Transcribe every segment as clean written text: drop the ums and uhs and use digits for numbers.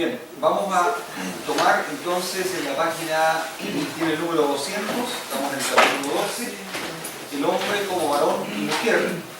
Bien, vamos a tomar entonces en la página, tiene el número 200, estamos en el capítulo 12, el hombre como varón y mujer.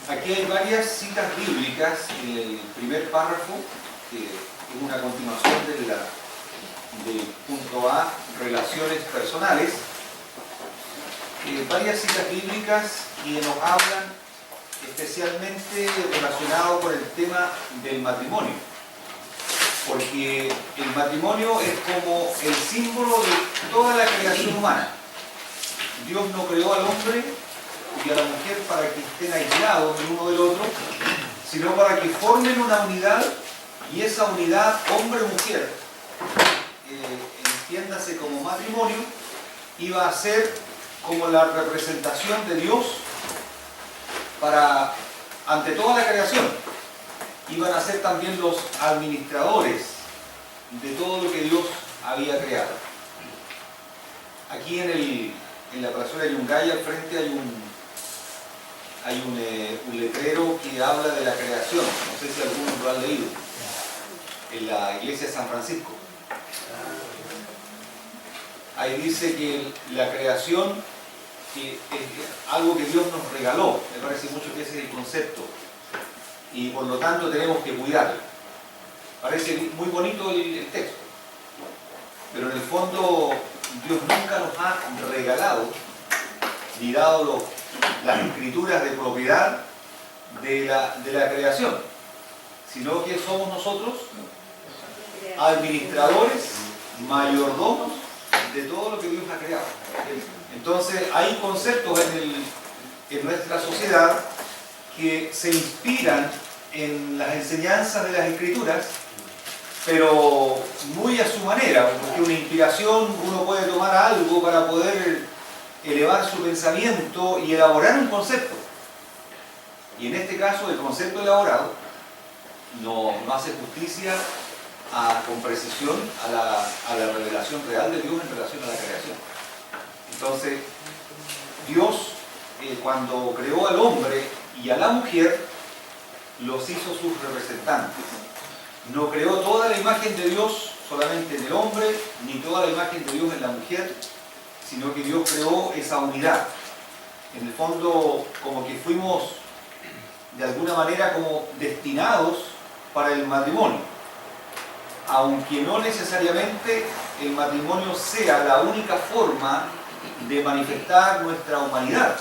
Aquí hay varias citas bíblicas en el primer párrafo, que es una continuación del punto A, relaciones personales. Varias citas bíblicas que nos hablan especialmente relacionado con el tema del matrimonio. Porque el matrimonio es como el símbolo de toda la creación humana. Dios no creó al hombre y a la mujer para que estén aislados el uno del otro, sino para que formen una unidad, y esa unidad, hombre-mujer, entiéndase como matrimonio, iba a ser como la representación de Dios ante toda la creación. Iban a ser también los administradores de todo lo que Dios había creado. Aquí en la plazuela de Yungay, al frente hay un letrero que habla de la creación. No sé si algunos lo han leído. En la iglesia de San Francisco. Ahí dice que la creación es algo que Dios nos regaló. Me parece mucho que ese es el concepto. Y por lo tanto tenemos que cuidarlo. Parece muy bonito el texto. Pero en el fondo Dios nunca nos ha regalado ni dado las escrituras de propiedad de la creación, sino que somos nosotros administradores, mayordomos de todo lo que Dios ha creado. Entonces hay conceptos en nuestra sociedad que se inspiran en las enseñanzas de las escrituras, pero muy a su manera, porque una inspiración, uno puede tomar algo para poder elevar su pensamiento y elaborar un concepto. Y en este caso el concepto elaborado no hace justicia con precisión a la revelación real de Dios en relación a la creación. Entonces, Dios cuando creó al hombre y a la mujer, los hizo sus representantes. No creó toda la imagen de Dios solamente en el hombre, ni toda la imagen de Dios en la mujer, sino que Dios creó esa unidad. En el fondo, como que fuimos de alguna manera como destinados para el matrimonio, aunque no necesariamente el matrimonio sea la única forma de manifestar nuestra humanidad,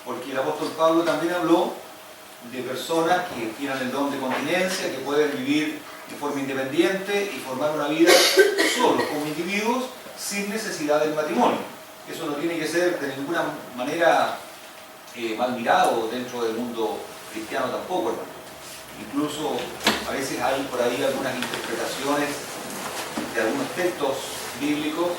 porque el apóstol Pablo también habló de personas que tienen el don de continencia, que pueden vivir de forma independiente y formar una vida solos, como individuos, sin necesidad del matrimonio. Eso no tiene que ser de ninguna manera mal mirado dentro del mundo cristiano tampoco, hermano. Incluso a veces hay por ahí algunas interpretaciones de algunos textos bíblicos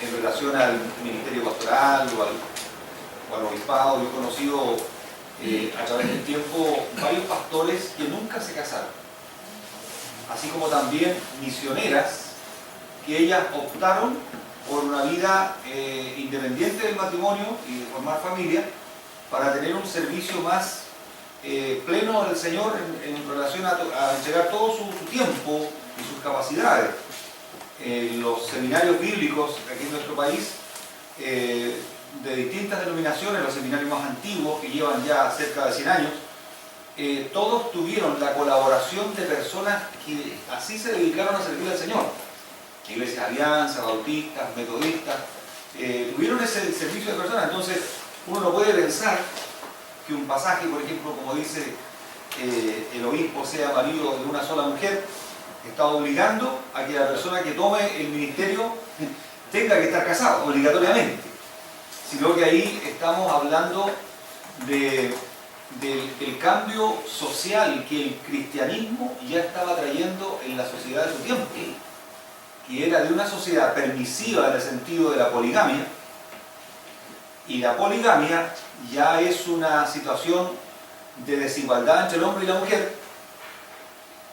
en relación al ministerio pastoral o al obispado. Yo he conocido a través del tiempo varios pastores que nunca se casaron, así como también misioneras que ellas optaron por una vida independiente del matrimonio y de formar familia para tener un servicio más pleno del Señor en relación a entregar todo su tiempo y sus capacidades. Los seminarios bíblicos aquí en nuestro país, de distintas denominaciones, los seminarios más antiguos que llevan ya cerca de 100 años, todos tuvieron la colaboración de personas que así se dedicaron a servir al Señor. Iglesias Alianza, bautistas, metodistas, tuvieron ese servicio de personas. Entonces uno no puede pensar que un pasaje, por ejemplo, como dice el obispo sea marido de una sola mujer, está obligando a que la persona que tome el ministerio tenga que estar casado obligatoriamente, sino que ahí estamos hablando de del cambio social que el cristianismo ya estaba trayendo en la sociedad de su tiempo, que era de una sociedad permisiva en el sentido de la poligamia, y la poligamia ya es una situación de desigualdad entre el hombre y la mujer,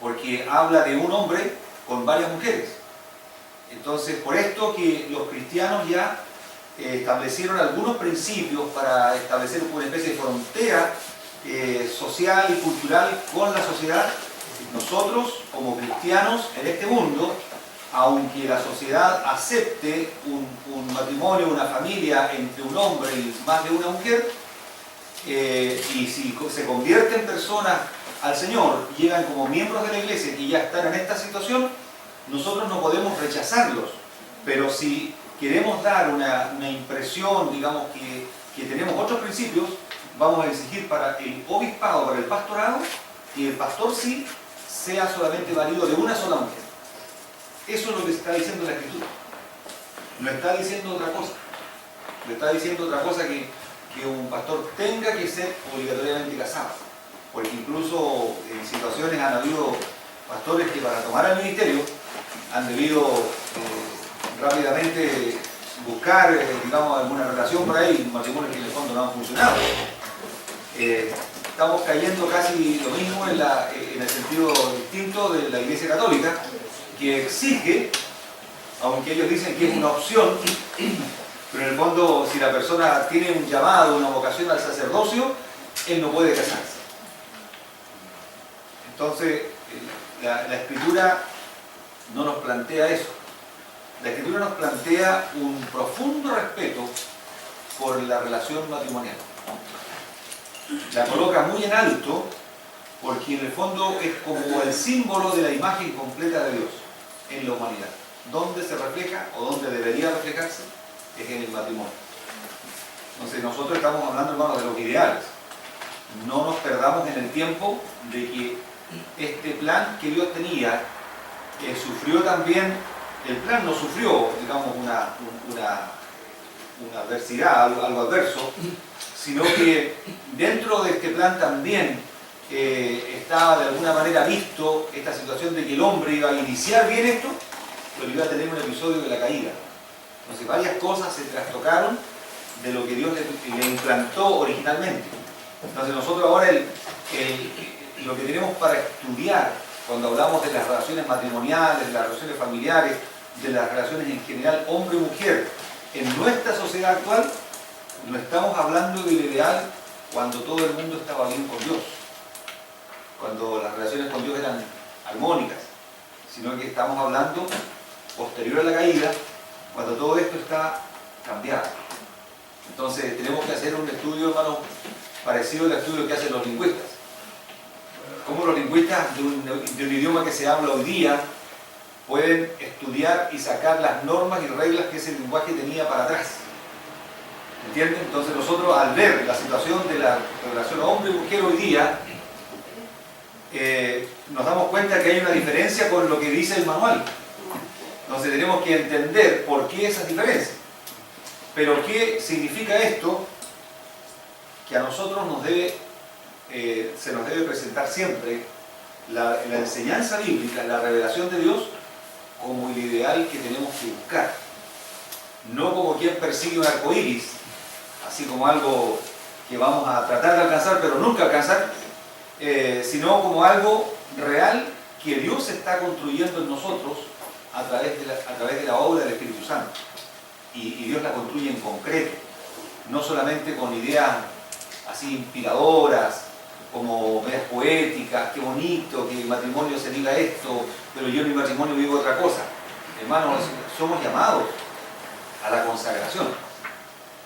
porque habla de un hombre con varias mujeres. Entonces, por esto que los cristianos ya establecieron algunos principios para establecer una especie de frontera social y cultural con la sociedad. Nosotros, como cristianos en este mundo, aunque la sociedad acepte un matrimonio, una familia entre un hombre y más de una mujer, y si se convierten personas al Señor, llegan como miembros de la iglesia que ya están en esta situación, nosotros no podemos rechazarlos. Pero si queremos dar una impresión, digamos, que tenemos otros principios, vamos a exigir para el obispado, para el pastorado, que el pastor sí sea solamente marido de una sola mujer. Eso es lo que está diciendo la Escritura. No está diciendo otra cosa. No está diciendo otra cosa que un pastor tenga que ser obligatoriamente casado. Porque incluso en situaciones han habido pastores que para tomar el ministerio han debido rápidamente buscar, digamos, alguna relación por ahí, matrimonios que en el fondo no han funcionado. Estamos cayendo casi lo mismo en el sentido distinto de la Iglesia Católica, que exige, aunque ellos dicen que es una opción, pero en el fondo, si la persona tiene un llamado, una vocación al sacerdocio, él no puede casarse. Entonces, la Escritura no nos plantea eso. La Escritura nos plantea un profundo respeto por la relación matrimonial. La coloca muy en alto porque en el fondo es como el símbolo de la imagen completa de Dios en la humanidad. ¿Dónde se refleja o dónde debería reflejarse? Es en el matrimonio. Entonces nosotros estamos hablando, hermanos, de los ideales. No nos perdamos en el tiempo de que este plan que Dios tenía sufrió también, el plan no sufrió, digamos, una adversidad, algo adverso, sino que dentro de este plan también estaba de alguna manera visto esta situación de que el hombre iba a iniciar bien esto, pero iba a tener un episodio de la caída. Entonces varias cosas se trastocaron de lo que Dios le implantó originalmente. Entonces nosotros ahora lo que tenemos para estudiar cuando hablamos de las relaciones matrimoniales, de las relaciones familiares, de las relaciones en general hombre-mujer, en nuestra sociedad actual, no estamos hablando del ideal cuando todo el mundo estaba bien con Dios, cuando las relaciones con Dios eran armónicas, sino que estamos hablando posterior a la caída, cuando todo esto está cambiado. Entonces tenemos que hacer un estudio, hermano, parecido al estudio que hacen los lingüistas. Cómo los lingüistas de un idioma que se habla hoy día pueden estudiar y sacar las normas y reglas que ese lenguaje tenía para atrás. ¿Entienden? Entonces nosotros al ver la situación de la relación hombre y mujer hoy día, nos damos cuenta que hay una diferencia con lo que dice el manual. Entonces tenemos que entender por qué esas diferencias. Pero ¿qué significa esto? Que a nosotros se nos debe presentar siempre la enseñanza bíblica, la revelación de Dios, como el ideal que tenemos que buscar. No como quien persigue un arco iris, así como algo que vamos a tratar de alcanzar pero nunca alcanzar, sino como algo real que Dios está construyendo en nosotros a través de la obra del Espíritu Santo. Y Dios la construye en concreto, no solamente con ideas así inspiradoras, como medias poéticas, qué bonito que el matrimonio se diga esto, pero yo en mi matrimonio vivo otra cosa. Hermanos, somos llamados a la consagración.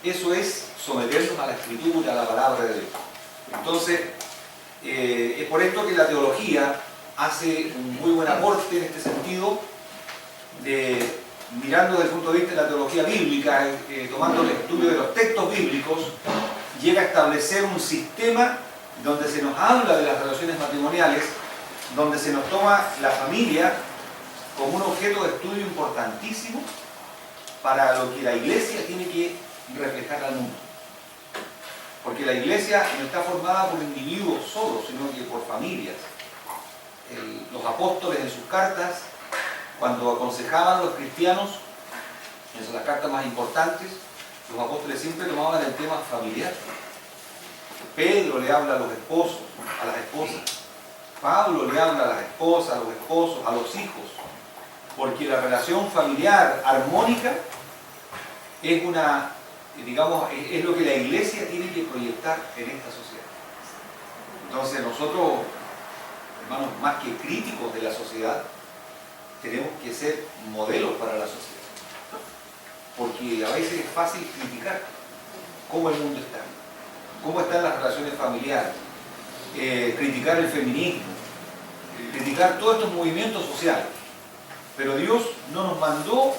Eso es someternos a la Escritura, a la palabra de Dios. Entonces, es por esto que la teología hace un muy buen aporte en este sentido, mirando desde el punto de vista de la teología bíblica, tomando el estudio de los textos bíblicos, llega a establecer un sistema donde se nos habla de las relaciones matrimoniales, donde se nos toma la familia como un objeto de estudio importantísimo para lo que la Iglesia tiene que reflejar al mundo. Porque la iglesia no está formada por individuos solos, sino que por familias. Los apóstoles en sus cartas, cuando aconsejaban a los cristianos, en las cartas más importantes, los apóstoles siempre tomaban el tema familiar. Pedro le habla a los esposos, a las esposas. Pablo le habla a las esposas, a los esposos, a los hijos. Porque la relación familiar armónica es es lo que la iglesia tiene que proyectar en esta sociedad. Entonces nosotros, hermanos, más que críticos de la sociedad, tenemos que ser modelos para la sociedad. Porque a veces es fácil criticar cómo el mundo está, cómo están las relaciones familiares, criticar el feminismo, criticar todos estos movimientos sociales. Pero Dios no nos mandó,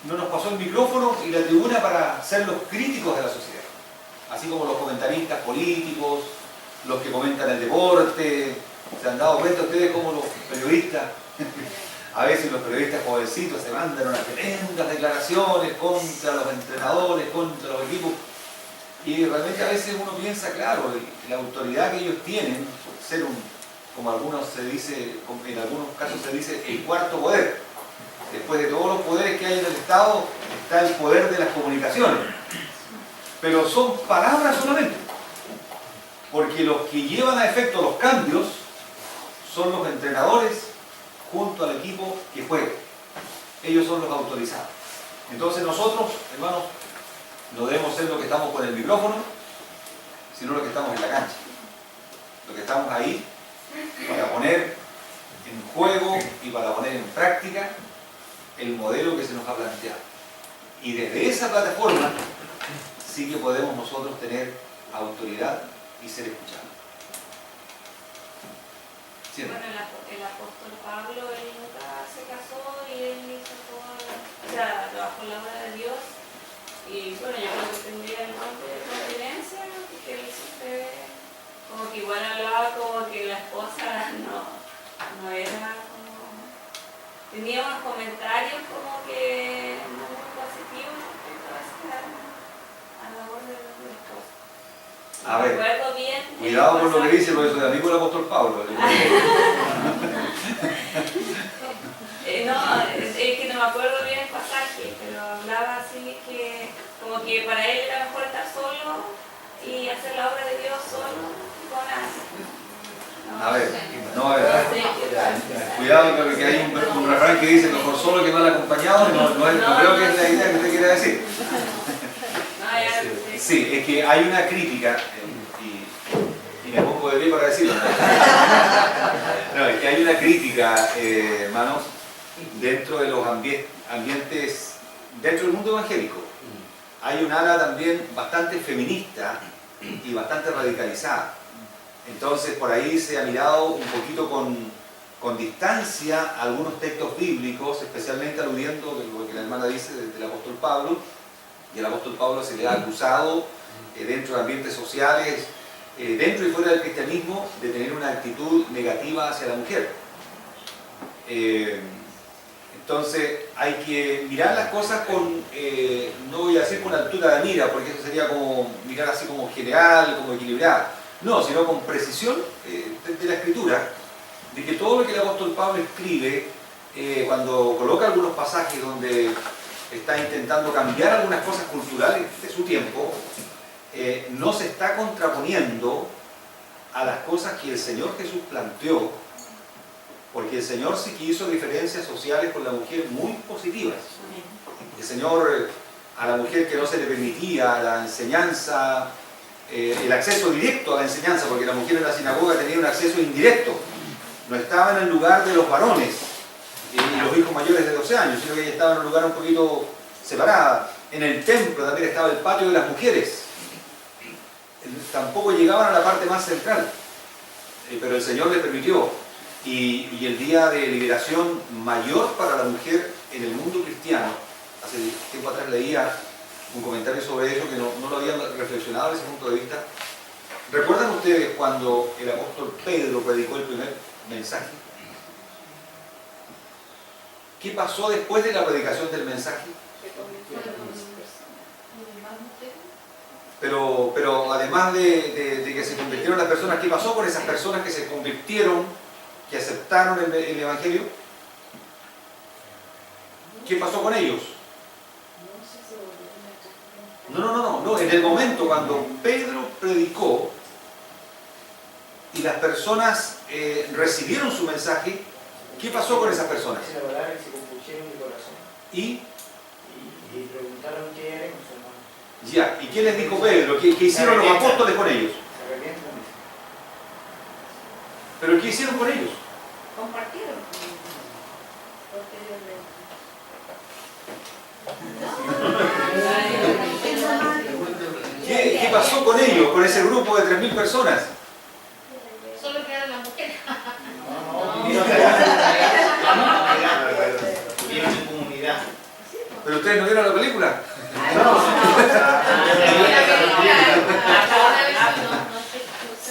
no nos pasó el micrófono y la tribuna para ser los críticos de la sociedad. Así como los comentaristas políticos, los que comentan el deporte. ¿Se han dado cuenta ustedes cómo los periodistas, a veces los periodistas jovencitos se mandan unas tremendas declaraciones contra los entrenadores, contra los equipos? Y realmente a veces uno piensa, claro, la autoridad que ellos tienen, ser como algunos se dice, en algunos casos se dice, el cuarto poder. Después de todos los poderes que hay en el Estado, está el poder de las comunicaciones. Pero son palabras solamente. Porque los que llevan a efecto los cambios son los entrenadores junto al equipo que juega. Ellos son los autorizados. Entonces nosotros, hermanos, no debemos ser los que estamos con el micrófono, sino los que estamos en la cancha. Los que estamos ahí para poner en juego y para poner en práctica el modelo que se nos ha planteado. Y desde esa plataforma sí que podemos nosotros tener autoridad y ser escuchados. ¿Sí? Bueno, el apóstol Pablo, él nunca se casó y él hizo todo, trabajó en la obra de Dios. Y bueno, yo creo que tendría el nombre de continencia, porque él siempre como que igual hablaba como que la esposa no era como... Tenía unos comentarios como que no muy positivos respecto a la labor de la esposa. A ver, recuerdo bien, cuidado con lo que dice, porque soy amigo del apóstol Pablo. No, es que no me acuerdo bien el pasaje, pero hablaba así que como que para él era mejor estar solo y hacer la obra de Dios solo con alguien. A ver, no, ¿verdad? Cuidado porque hay un refrán que dice mejor solo que mal acompañado, no creo que es la idea que usted quiera decir. Sí, es que hay una crítica, y me pongo de pie para decirlo. No, es que hay una crítica, hermanos, dentro de los ambientes, dentro del mundo evangélico. Hay un ala también bastante feminista y bastante radicalizada. Entonces por ahí se ha mirado un poquito con distancia algunos textos bíblicos, especialmente aludiendo a lo que la hermana dice del apóstol Pablo. Y al apóstol Pablo se le ha acusado dentro de ambientes sociales, dentro y fuera del cristianismo, de tener una actitud negativa hacia la mujer. Entonces hay que mirar las cosas con, no voy a decir con altura de mira, porque eso sería como mirar así como general, como equilibrado. No, sino con precisión de la escritura, de que todo lo que el apóstol Pablo escribe, cuando coloca algunos pasajes donde está intentando cambiar algunas cosas culturales de su tiempo, no se está contraponiendo a las cosas que el Señor Jesús planteó, porque el Señor sí que hizo diferencias sociales con la mujer muy positivas. El Señor, a la mujer que no se le permitía la enseñanza, el acceso directo a la enseñanza, porque la mujer en la sinagoga tenía un acceso indirecto, no estaba en el lugar de los varones y los hijos mayores de 12 años, sino que ella estaba en un lugar un poquito separada. En el templo también estaba el patio de las mujeres, tampoco llegaban a la parte más central, pero el Señor le permitió. Y el día de liberación mayor para la mujer en el mundo cristiano, hace tiempo atrás leía un comentario sobre eso que no lo había reflexionado desde ese punto de vista. ¿Recuerdan ustedes cuando el apóstol Pedro predicó el primer mensaje? ¿Qué pasó después de la predicación del mensaje? Pero además de que se convirtieron las personas, ¿qué pasó con esas personas que se convirtieron, que aceptaron el Evangelio? ¿Qué pasó con ellos? No. En el momento cuando Pedro predicó y las personas recibieron su mensaje, ¿qué pasó con esas personas? Se elaboraron y se compusieron de corazón. Y Preguntaron qué haremos, hermano. ya, ¿y qué les dijo Pedro? ¿Qué hicieron los apóstoles con ellos? Se arrepienten. ¿Pero qué hicieron con ellos? Compartieron. ¿Qué pasó con ellos, con ese grupo de 3.000 personas? Solo quedaron las mujeres. Vieron en comunidad. ¿Pero ustedes no vieron la película?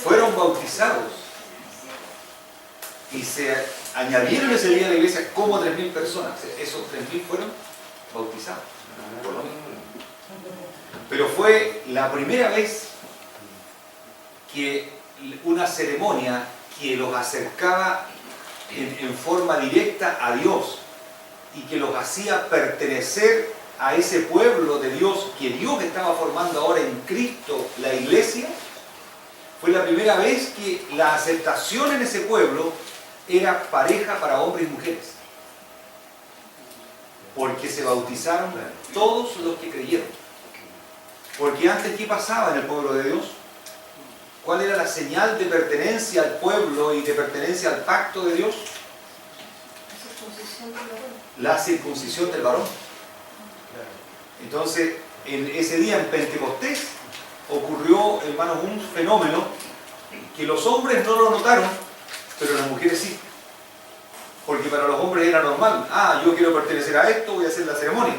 Fueron bautizados y se añadieron ese día a la iglesia como 3.000 personas. Esos 3.000 fueron bautizados. Pero fue la primera vez que una ceremonia que los acercaba en forma directa a Dios y que los hacía pertenecer a ese pueblo de Dios que Dios estaba formando ahora en Cristo, la iglesia. Fue la primera vez que la aceptación en ese pueblo era pareja para hombres y mujeres, porque se bautizaron todos los que creyeron. Porque antes, ¿qué pasaba en el pueblo de Dios? ¿Cuál era la señal de pertenencia al pueblo y de pertenencia al pacto de Dios? La circuncisión del varón. Entonces, en ese día en Pentecostés ocurrió, hermanos, un fenómeno que los hombres no lo notaron, pero las mujeres sí. Porque para los hombres era normal. Yo quiero pertenecer a esto, voy a hacer la ceremonia.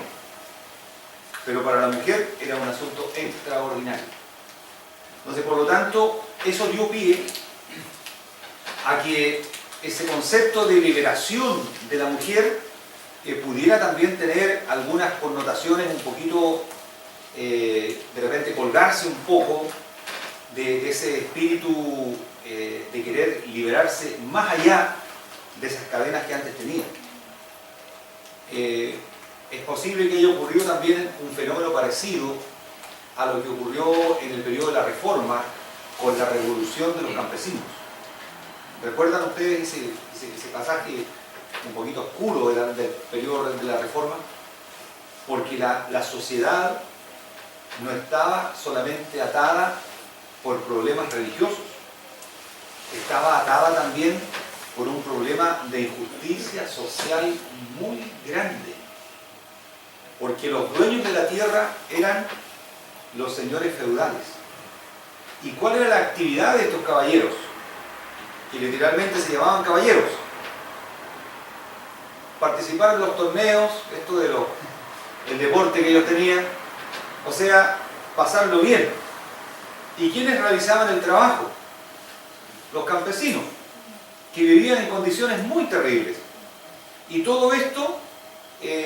Pero para la mujer era un asunto extraordinario. Entonces, por lo tanto, eso dio pie a que ese concepto de liberación de la mujer pudiera también tener algunas connotaciones un poquito, de repente colgarse un poco de ese espíritu de querer liberarse más allá de esas cadenas que antes tenía. Es posible que haya ocurrido también un fenómeno parecido a lo que ocurrió en el periodo de la Reforma con la revolución de los campesinos. ¿Recuerdan ustedes ese pasaje un poquito oscuro del periodo de la Reforma? Porque la sociedad no estaba solamente atada por problemas religiosos, estaba atada también por un problema de injusticia social muy grande. Porque los dueños de la tierra eran los señores feudales. ¿Y cuál era la actividad de estos caballeros? Que literalmente se llamaban caballeros. Participar en los torneos, esto de el deporte que ellos tenían, o sea, pasarlo bien. ¿Y quiénes realizaban el trabajo? Los campesinos, que vivían en condiciones muy terribles. Y todo esto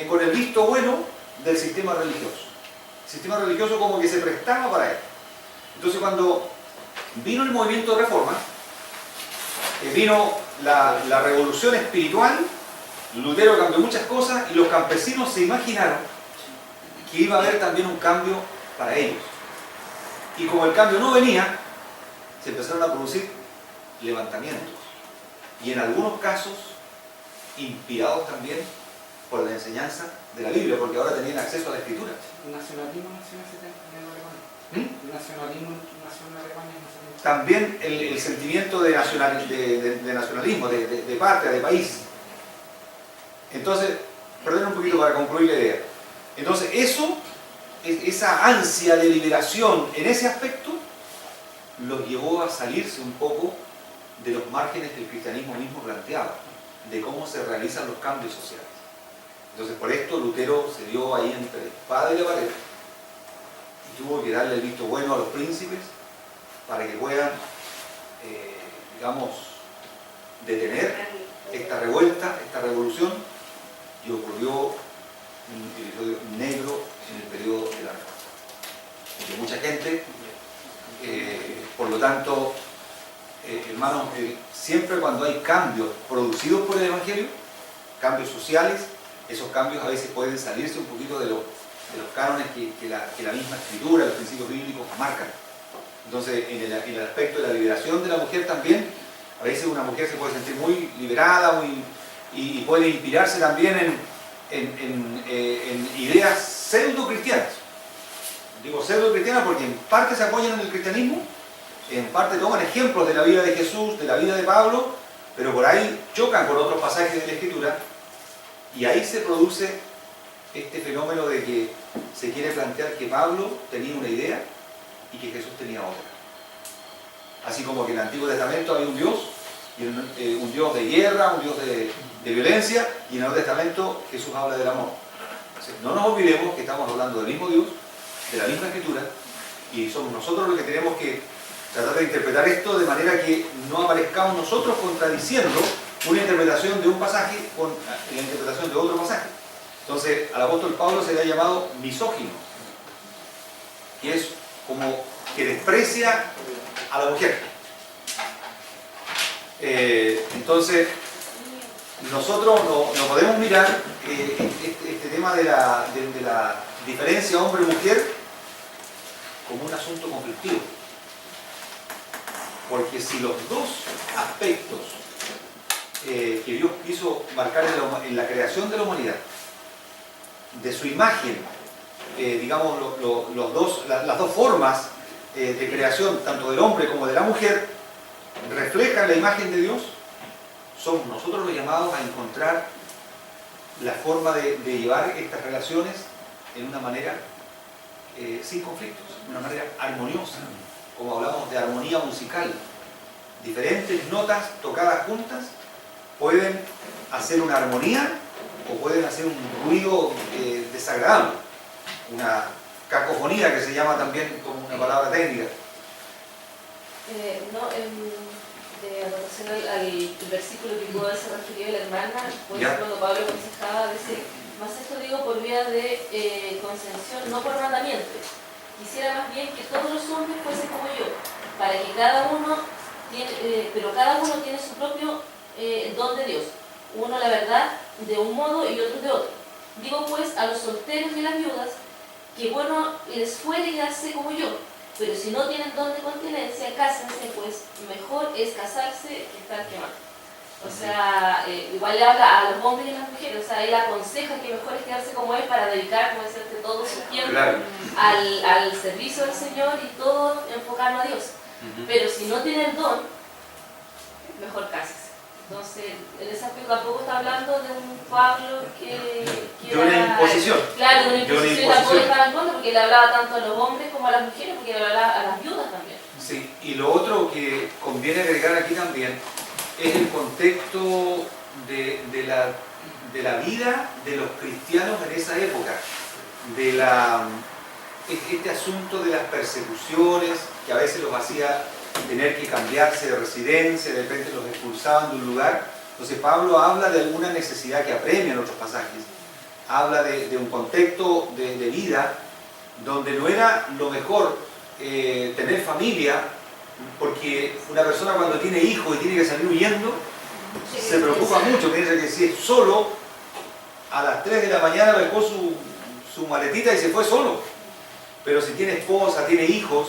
con el visto bueno del sistema religioso. El sistema religioso como que se prestaba para él. Entonces, cuando vino el movimiento de reforma, vino la revolución espiritual, Lutero cambió muchas cosas y los campesinos se imaginaron que iba a haber también un cambio para ellos. Y como el cambio no venía, se empezaron a producir levantamientos. Y en algunos casos, inspirados también por la enseñanza de la Biblia, porque ahora tenían acceso a la Escritura. ¿El nacionalismo nació en ese tiempo en Alemania? ¿El nacionalismo nació en Alemania en ese tiempo? También el sentimiento de nacionalismo, de patria, de país. Entonces, perdón un poquito para concluir la idea. Entonces, esa ansia de liberación en ese aspecto, los llevó a salirse un poco de los márgenes que el cristianismo mismo planteaba, de cómo se realizan los cambios sociales. Entonces, por esto Lutero se dio ahí entre la espada y la pared y tuvo que darle el visto bueno a los príncipes para que puedan, digamos, detener esta revuelta, esta revolución, y ocurrió un episodio negro en el periodo de la Reforma. Porque mucha gente lo tanto, hermanos, siempre cuando hay cambios producidos por el Evangelio, cambios sociales, esos cambios a veces pueden salirse un poquito de los cánones que la misma escritura, los principios bíblicos marcan. Entonces, en el aspecto de la liberación de la mujer también, a veces una mujer se puede sentir muy liberada y puede inspirarse también en ideas pseudo-cristianas. Digo pseudo-cristianas porque en parte se apoyan en el cristianismo, en parte toman ejemplos de la vida de Jesús, de la vida de Pablo, pero por ahí chocan con otros pasajes de la Escritura y ahí se produce este fenómeno de que se quiere plantear que Pablo tenía una idea y que Jesús tenía otra. Así como que en el Antiguo Testamento hay un Dios, un Dios de guerra, un Dios de violencia, y en el Nuevo Testamento Jesús habla del amor. Entonces, no nos olvidemos que estamos hablando del mismo Dios, de la misma Escritura, y somos nosotros los que tenemos que tratar de interpretar esto de manera que no aparezcamos nosotros contradiciendo una interpretación de un pasaje con la interpretación de otro pasaje. Entonces, al apóstol Pablo se le ha llamado misógino, que es como que desprecia a la mujer. Entonces, nosotros no podemos mirar este tema de la diferencia hombre-mujer como un asunto conflictivo. Porque si los dos aspectos que Dios quiso marcar en la creación de la humanidad, de su imagen, digamos, las dos formas de creación, tanto del hombre como de la mujer, reflejan la imagen de Dios, somos nosotros los llamados a encontrar la forma de llevar estas relaciones en una manera sin conflictos, de una manera armoniosa, como hablamos de armonía musical. Diferentes notas tocadas juntas pueden hacer una armonía o pueden hacer un ruido desagradable, una cacofonía que se llama también como una palabra técnica. De anotación al versículo que pudo haberse referido la hermana, por ¿Ya? ejemplo, cuando Pablo aconsejaba decir, más esto digo por vía de concesión, no por mandamiento. Quisiera más bien que todos los hombres fuesen como yo, para que cada uno tiene, pero cada uno tiene su propio don de Dios. Uno la verdad de un modo y otro de otro. Digo pues a los solteros y a las viudas, que bueno les fuere quedarse como yo, pero si no tienen don de continencia, cásense, pues mejor es casarse que estar quemado. O sea, igual le habla a los hombres y a las mujeres, o sea, él aconseja que mejor es quedarse como él para dedicar, como decirte, todo su tiempo Claro. al servicio del Señor y todo enfocarlo a Dios. Pero si no tiene el don, mejor cásese. Entonces, en ese aspecto tampoco está hablando de un Pablo que De una imposición. Claro, de una De una imposición, tampoco imposición. estaba en contra, porque le hablaba tanto a los hombres como a las mujeres, porque le hablaba a las viudas también. Sí, y lo otro que conviene agregar aquí también es el contexto de la vida de los cristianos en esa época, este asunto de las persecuciones que a veces los hacía tener que cambiarse de residencia, de repente los expulsaban de un lugar. Entonces Pablo habla de alguna necesidad que apremia en otros pasajes, habla de un contexto de vida donde no era lo mejor tener familia, porque una persona cuando tiene hijos y tiene que salir huyendo, se preocupa mucho, piensa que si es solo, a las 3 de la mañana dejó su maletita y se fue solo. Pero si tiene esposa, tiene hijos,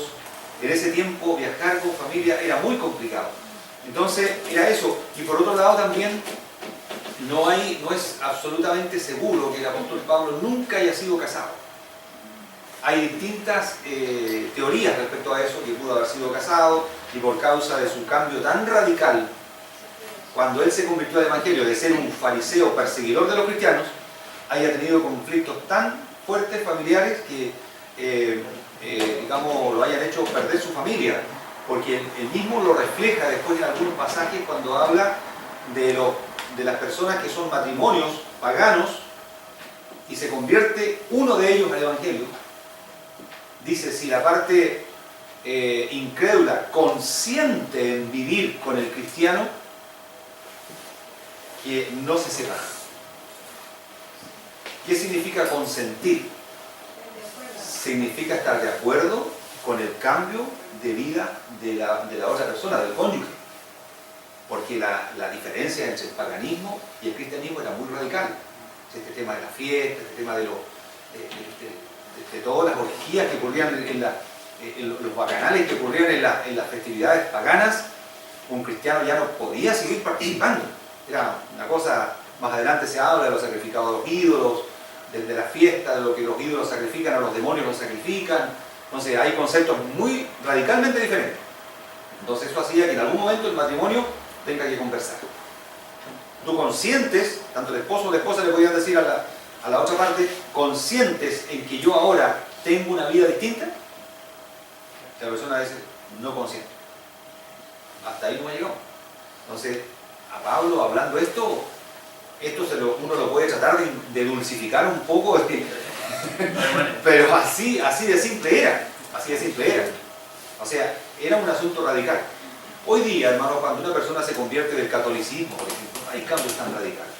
en ese tiempo viajar con familia era muy complicado. Entonces era eso. Y por otro lado también no es absolutamente seguro que el apóstol Pablo nunca haya sido casado. Hay distintas teorías respecto a eso, que pudo haber sido casado y por causa de su cambio tan radical, cuando él se convirtió al Evangelio, de ser un fariseo perseguidor de los cristianos, haya tenido conflictos tan fuertes familiares que digamos, lo hayan hecho perder su familia, porque él mismo lo refleja después en algunos pasajes cuando habla de las personas que son matrimonios paganos y se convierte uno de ellos al Evangelio. Dice, si la parte incrédula consiente en vivir con el cristiano, que no se separa. ¿Qué significa consentir? Significa estar de acuerdo con el cambio de vida de la otra persona, del cónyuge. Porque la diferencia entre el paganismo y el cristianismo era muy radical. Este tema de la fiesta, este tema de todas las orgías que ocurrían los bacanales que ocurrían en las festividades paganas, un cristiano ya no podía seguir participando. Era una cosa, más adelante se habla de los sacrificados de los ídolos, de la fiesta, de lo que los ídolos sacrifican, a los demonios los sacrifican. Entonces hay conceptos muy radicalmente diferentes. Entonces eso hacía que en algún momento el matrimonio tenga que conversar. Tú conscientes, tanto el esposo o la esposa le podían decir a la otra parte, conscientes en que yo ahora tengo una vida distinta. La persona dice, no consciente. Hasta ahí no me llegó. Entonces, a Pablo hablando esto uno lo puede tratar de dulcificar un poco, pero así de simple era. Así de simple era. O sea, era un asunto radical. Hoy día, hermano, cuando una persona se convierte del catolicismo, por ejemplo, hay cambios tan radicales.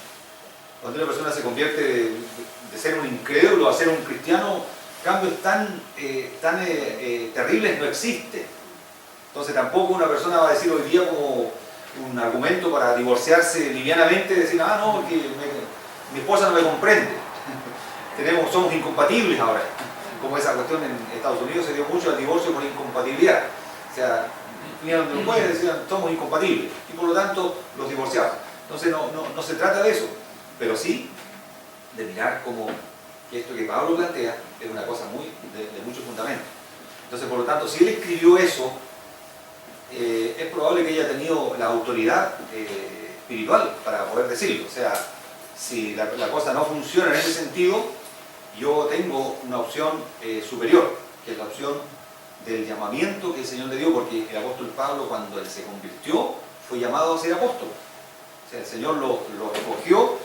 Cuando una persona se convierte de ser un incrédulo a ser un cristiano, cambios tan terribles no existen. Entonces tampoco una persona va a decir hoy día como un argumento para divorciarse livianamente, decir, no, que mi esposa no me comprende. Somos incompatibles ahora. Como esa cuestión en Estados Unidos se dio mucho al divorcio por incompatibilidad. O sea, donde los jueces decían, somos incompatibles, y por lo tanto los divorciaban. Entonces no se trata de eso, pero sí de mirar como que esto que Pablo plantea es una cosa de mucho fundamento. Entonces, por lo tanto, si él escribió eso, es probable que haya tenido la autoridad espiritual para poder decirlo. O sea, si la cosa no funciona en ese sentido, yo tengo una opción superior, que es la opción del llamamiento que el Señor le dio, porque el apóstol Pablo, cuando él se convirtió, fue llamado a ser apóstol. O sea, el Señor lo escogió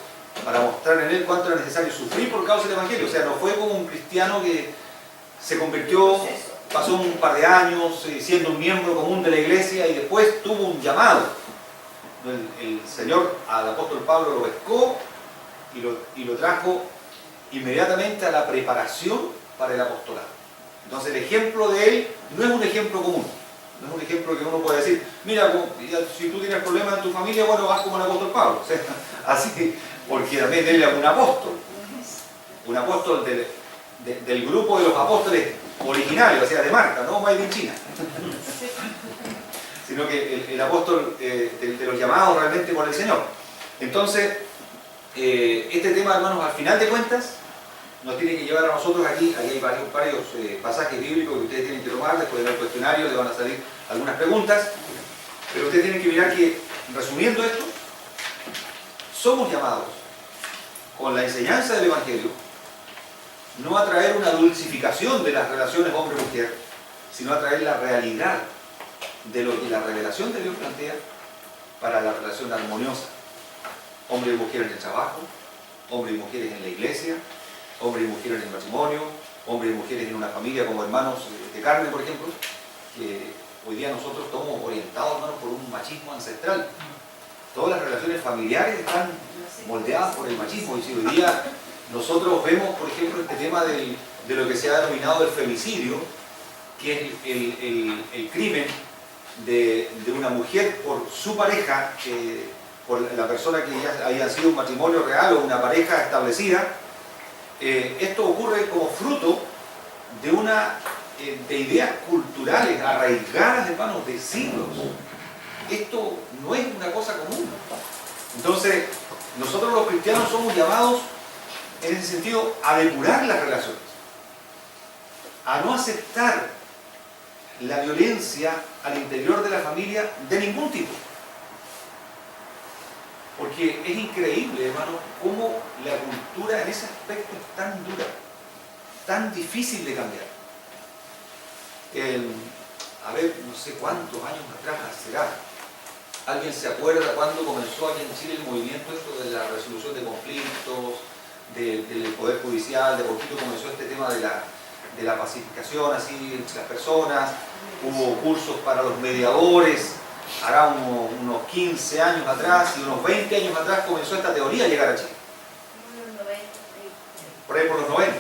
para mostrar en él cuánto era necesario sufrir por causa del Evangelio. O sea, no fue como un cristiano que se convirtió, pasó un par de años siendo un miembro común de la iglesia y después tuvo un llamado. El Señor al apóstol Pablo lo pescó y lo trajo inmediatamente a la preparación para el apostolado. Entonces el ejemplo de él no es un ejemplo común, no es un ejemplo que uno puede decir, mira, si tú tienes problemas en tu familia, bueno, vas como el apóstol Pablo. O sea, así, porque también él era un apóstol del grupo de los apóstoles originarios, o sea, de Marca, no Made in China. Sino que el apóstol de los llamados realmente por el Señor. Entonces, este tema, hermanos, al final de cuentas, nos tiene que llevar a nosotros aquí hay varios pasajes bíblicos que ustedes tienen que tomar, después del cuestionario les van a salir algunas preguntas, pero ustedes tienen que mirar que, resumiendo esto, somos llamados con la enseñanza del Evangelio no a traer una dulcificación de las relaciones hombre-mujer, sino a traer la realidad de lo que la revelación de Dios plantea para la relación armoniosa. Hombres y mujeres en el trabajo, hombres y mujeres en la iglesia, hombres y mujeres en el matrimonio, hombres y mujeres en una familia como hermanos de carne, por ejemplo, que hoy día nosotros estamos orientados, hermanos, por un machismo ancestral. Todas las relaciones familiares están moldeadas por el machismo, y si hoy día nosotros vemos, por ejemplo, este tema de lo que se ha denominado el femicidio, que es el crimen de una mujer por su pareja, por la persona que ya había sido un matrimonio real o una pareja establecida. Esto ocurre como fruto de ideas culturales arraigadas, hermanos, de siglos. Esto no es una cosa común. Entonces, nosotros los cristianos somos llamados, en ese sentido, a depurar las relaciones, a no aceptar la violencia al interior de la familia de ningún tipo. Porque es increíble, hermano, cómo la cultura en ese aspecto es tan dura, tan difícil de cambiar. A ver, no sé cuántos años atrás será. ¿Alguien se acuerda cuándo comenzó aquí en Chile el movimiento esto de la resolución de conflictos, del Poder Judicial? De poquito comenzó este tema de la pacificación así entre las personas. Hubo cursos para los mediadores. Hará unos 15 años atrás y unos 20 años atrás comenzó esta teoría a llegar a Chile. Por ahí por los 90.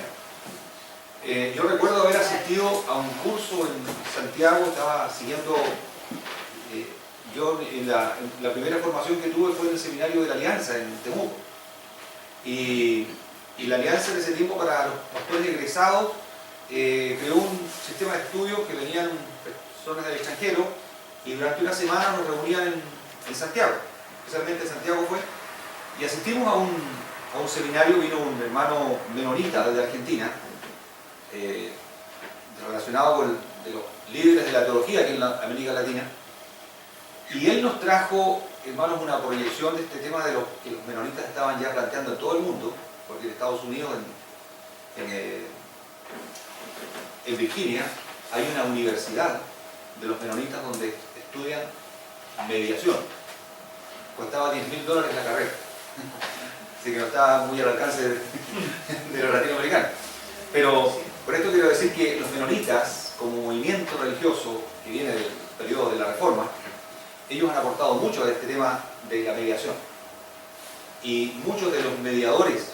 Yo recuerdo haber asistido asistido a un curso en Santiago, estaba siguiendo, yo en la primera formación que tuve fue en el seminario de la Alianza en Temuco. Y la Alianza en ese tiempo para los pastores egresados creó un sistema de estudios que venían personas del extranjero y durante una semana nos reunían en Santiago, especialmente en Santiago fue, y asistimos a un seminario. Vino un hermano menonita desde Argentina, relacionado con de los líderes de la teología aquí en la América Latina, y él nos trajo, hermanos, una proyección de este tema de que los menonitas estaban ya planteando en todo el mundo, porque en Estados Unidos, en Virginia, hay una universidad de los menonitas donde estudian mediación. Costaba $10.000 la carrera, así que no estaba muy al alcance de los latinoamericanos. Pero por esto quiero decir que los menonitas, como movimiento religioso que viene del periodo de la Reforma, ellos han aportado mucho a este tema de la mediación. Y muchos de los mediadores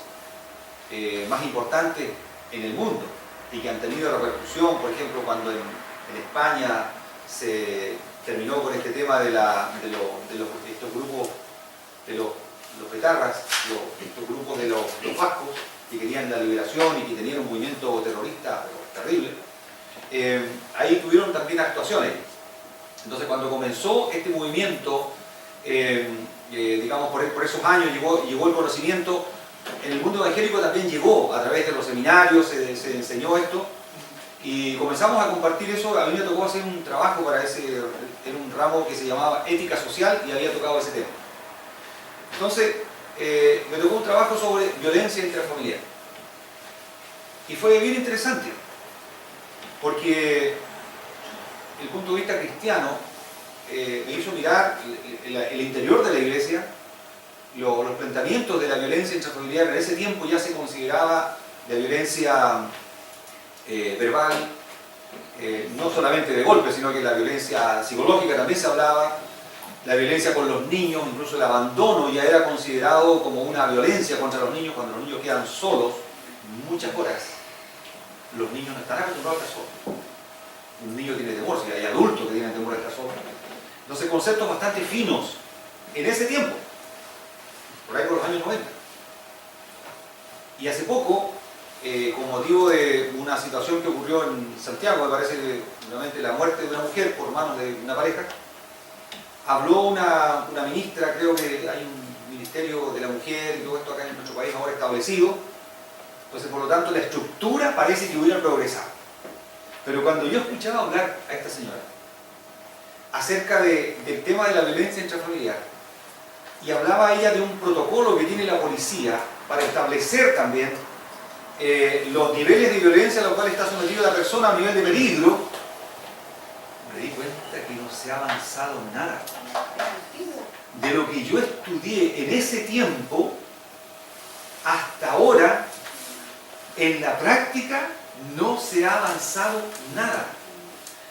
más importantes en el mundo y que han tenido repercusión, por ejemplo, cuando en España se terminó con este tema de estos grupos de los petarras, estos grupos de los vascos que querían la liberación y que tenían un movimiento terrorista terrible, ahí tuvieron también actuaciones. Entonces cuando comenzó este movimiento, digamos por esos años llegó el conocimiento, en el mundo evangélico también llegó a través de los seminarios, se enseñó esto, y comenzamos a compartir eso. A mí me tocó hacer un trabajo para en un ramo que se llamaba ética social y había tocado ese tema. Entonces, me tocó un trabajo sobre violencia intrafamiliar. Y fue bien interesante, porque el punto de vista cristiano me hizo mirar el interior de la iglesia, los planteamientos de la violencia intrafamiliar. En ese tiempo ya se consideraba la violencia verbal, no solamente de golpe, sino que la violencia psicológica también se hablaba, la violencia con los niños, incluso el abandono ya era considerado como una violencia contra los niños cuando los niños quedan solos muchas horas. Los niños no están acostumbrados a estar solos. Un niño tiene temor, si hay adultos que tienen temor a estar solos. Entonces, conceptos bastante finos en ese tiempo, por ahí por los años 90. Y hace poco, con motivo de una situación que ocurrió en Santiago, me parece nuevamente la muerte de una mujer por manos de una pareja, habló una ministra, creo que hay un ministerio de la mujer y todo esto acá en nuestro país ahora establecido. Entonces, por lo tanto, la estructura parece que hubiera progresado. Pero cuando yo escuchaba hablar a esta señora acerca del tema de la violencia intrafamiliar, y hablaba ella de un protocolo que tiene la policía para establecer también los niveles de violencia a los cuales está sometida la persona a nivel de peligro, me di cuenta que no se ha avanzado nada. De lo que yo estudié en ese tiempo, hasta ahora, en la práctica, no se ha avanzado nada.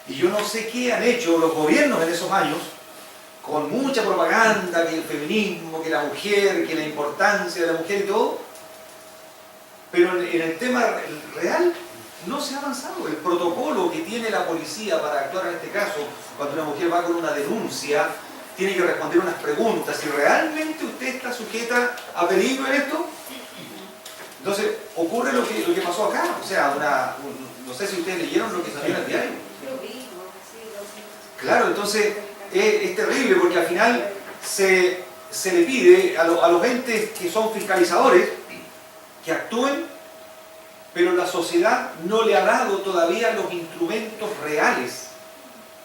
Y yo no sé qué han hecho los gobiernos en esos años, con mucha propaganda, que el feminismo, que la mujer, que la importancia de la mujer y todo, pero en el tema real no se ha avanzado. El protocolo que tiene la policía para actuar en este caso, cuando una mujer va con una denuncia, tiene que responder unas preguntas: si realmente usted está sujeta a peligro en esto. Entonces ocurre lo que pasó acá, o sea, no sé si ustedes leyeron lo que salió en el diario. Claro, entonces es terrible, porque al final se le pide a los entes que son fiscalizadores que actúen, pero la sociedad no le ha dado todavía los instrumentos reales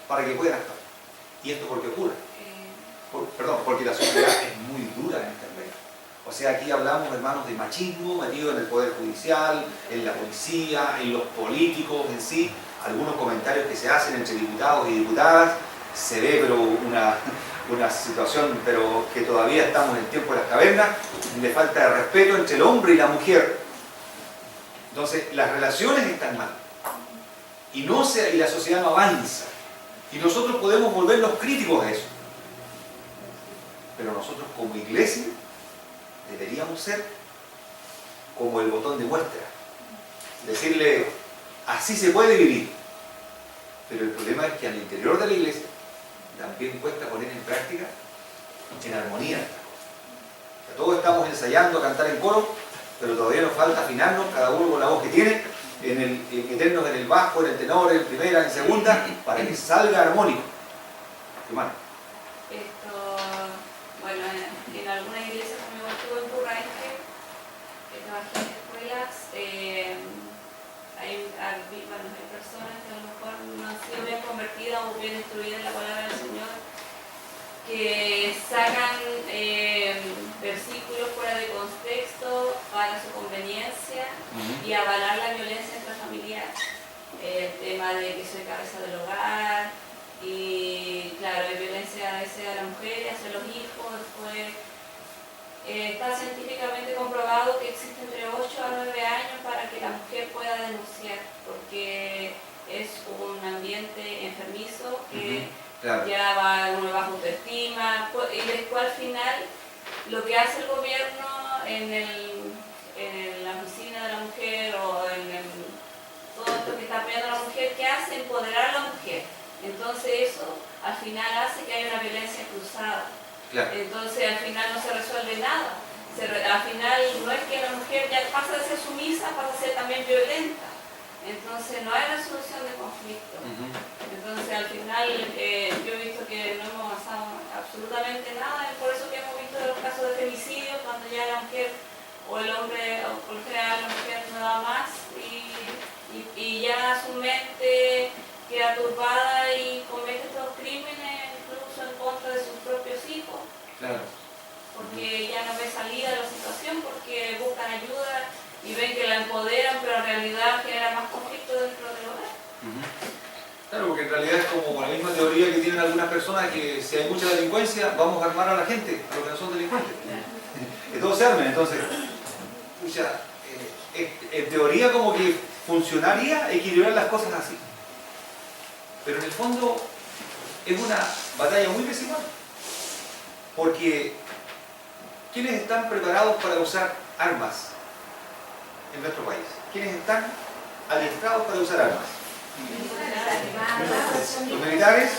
para que puedan actuar. ¿Y esto por qué ocurre? Porque la sociedad es muy dura en este aspecto. O sea, aquí hablamos, hermanos, de machismo metido en el Poder Judicial, en la policía, en los políticos en sí. Algunos comentarios que se hacen entre diputados y diputadas, se ve pero una situación pero que todavía estamos en el tiempo de las cavernas, de falta de respeto entre el hombre y la mujer. Entonces, las relaciones están mal. Y la sociedad no avanza. Y nosotros podemos volvernos críticos a eso. Pero nosotros como iglesia deberíamos ser como el botón de muestra. Decirle, así se puede vivir. Pero el problema es que al interior de la iglesia también cuesta poner en práctica en armonía. O sea, todos estamos ensayando a cantar en coro, pero todavía nos falta afinarnos, cada uno con la voz que tiene, en meternos en el bajo, en el tenor, en primera, en segunda, para que salga armónico. Hermano. Bueno, en algunas iglesias, como yo estuve en Purranque, que trabajé en escuelas, hay personas que a lo mejor no han sido bien convertidas o bien instruidas en la palabra del Señor, que sacan versículos fuera de contexto para su conveniencia y avalar la violencia intrafamiliar. El tema de que soy cabeza del hogar, y claro, hay violencia a veces a la mujer y hacia los hijos. Después está científicamente comprobado que existe entre 8 a 9 años para que la mujer pueda denunciar, porque es un ambiente enfermizo que claro, ya va uno bajo autoestima, y después al final lo que hace el gobierno en la oficina de la mujer o en todo esto que está apoyando a la mujer, que hace empoderar a la mujer. Entonces eso al final hace que haya una violencia cruzada. Claro. Entonces al final no se resuelve nada. Al final no es que la mujer ya pasa de ser sumisa, pasa a ser también violenta. Entonces no hay resolución de conflicto. Entonces al final yo he visto que no hemos avanzado absolutamente nada, y por eso que hemos visto los casos de femicidio, cuando ya la mujer o el hombre, o por lo general la mujer no da más, y ya su mente queda turbada y comete estos crímenes incluso en contra de sus propios hijos. Claro. Porque ya no ve salida de la situación, porque buscan ayuda y ven que la empoderan, pero en realidad genera más conflicto dentro del hogar. Claro, porque en realidad es como la misma teoría que tienen algunas personas, que si hay mucha delincuencia, vamos a armar a la gente, a los que no son delincuentes. Que todos se armen. Entonces, en teoría como que funcionaría equilibrar las cosas así. Pero en el fondo es una batalla muy desigual. Porque ¿quiénes están preparados para usar armas en nuestro país? ¿Quiénes están adiestrados para usar armas? Los militares,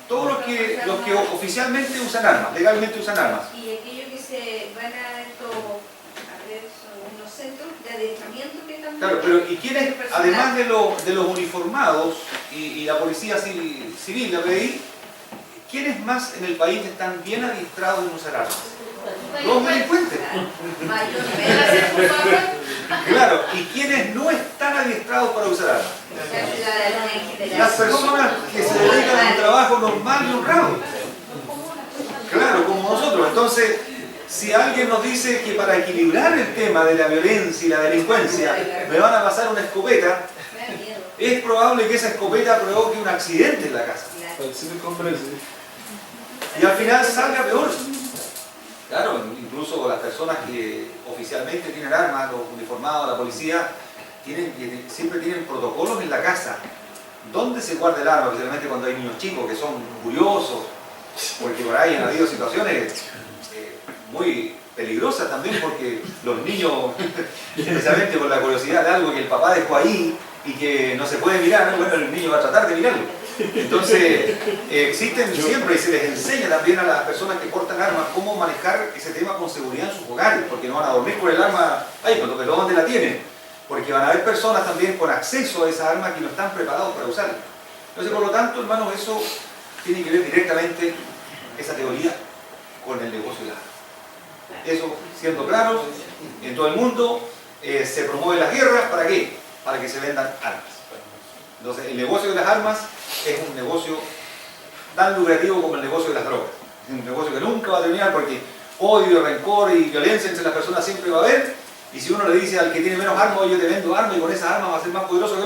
todos los que oficialmente usan armas, legalmente usan armas. Y aquellos que se van a unos centros de adiestramiento que también... Claro, pero ¿y quiénes, además de los uniformados y la policía civil, la PDI, quiénes más en el país están bien adiestrados en usar armas? Los delincuentes. Claro, ¿y quiénes no están adiestrados para usar armas? Las personas que se dedican a un trabajo normal y honrado. Claro, como nosotros. Entonces, si alguien nos dice que para equilibrar el tema de la violencia y la delincuencia me van a pasar una escopeta, es probable que esa escopeta provoque un accidente en la casa. Y al final salga peor. Claro, incluso las personas que oficialmente tienen armas, los uniformados, la policía, siempre tienen protocolos en la casa. ¿Dónde se guarda el arma? Especialmente cuando hay niños chicos que son curiosos, porque por ahí han habido situaciones muy peligrosas también, porque los niños, especialmente por la curiosidad de algo que el papá dejó ahí y que no se puede mirar, bueno, el niño va a tratar de mirarlo. Entonces, existen siempre, y se les enseña también a las personas que portan armas cómo manejar ese tema con seguridad en sus hogares, porque no van a dormir con el arma ahí, cuando ¿dónde la tienen? Porque van a haber personas también con acceso a esa arma que no están preparados para usarla. Entonces, por lo tanto, hermanos, eso tiene que ver directamente, esa teoría, con el negocio de las armas. Eso, siendo claros, en todo el mundo se promueven las guerras, ¿para qué? Para que se vendan armas. Entonces, el negocio de las armas es un negocio tan lucrativo como el negocio de las drogas. Es un negocio que nunca va a terminar, porque odio, rencor y violencia entre las personas siempre va a haber. Y si uno le dice al que tiene menos armas, yo te vendo armas y con esas armas va a ser más poderoso que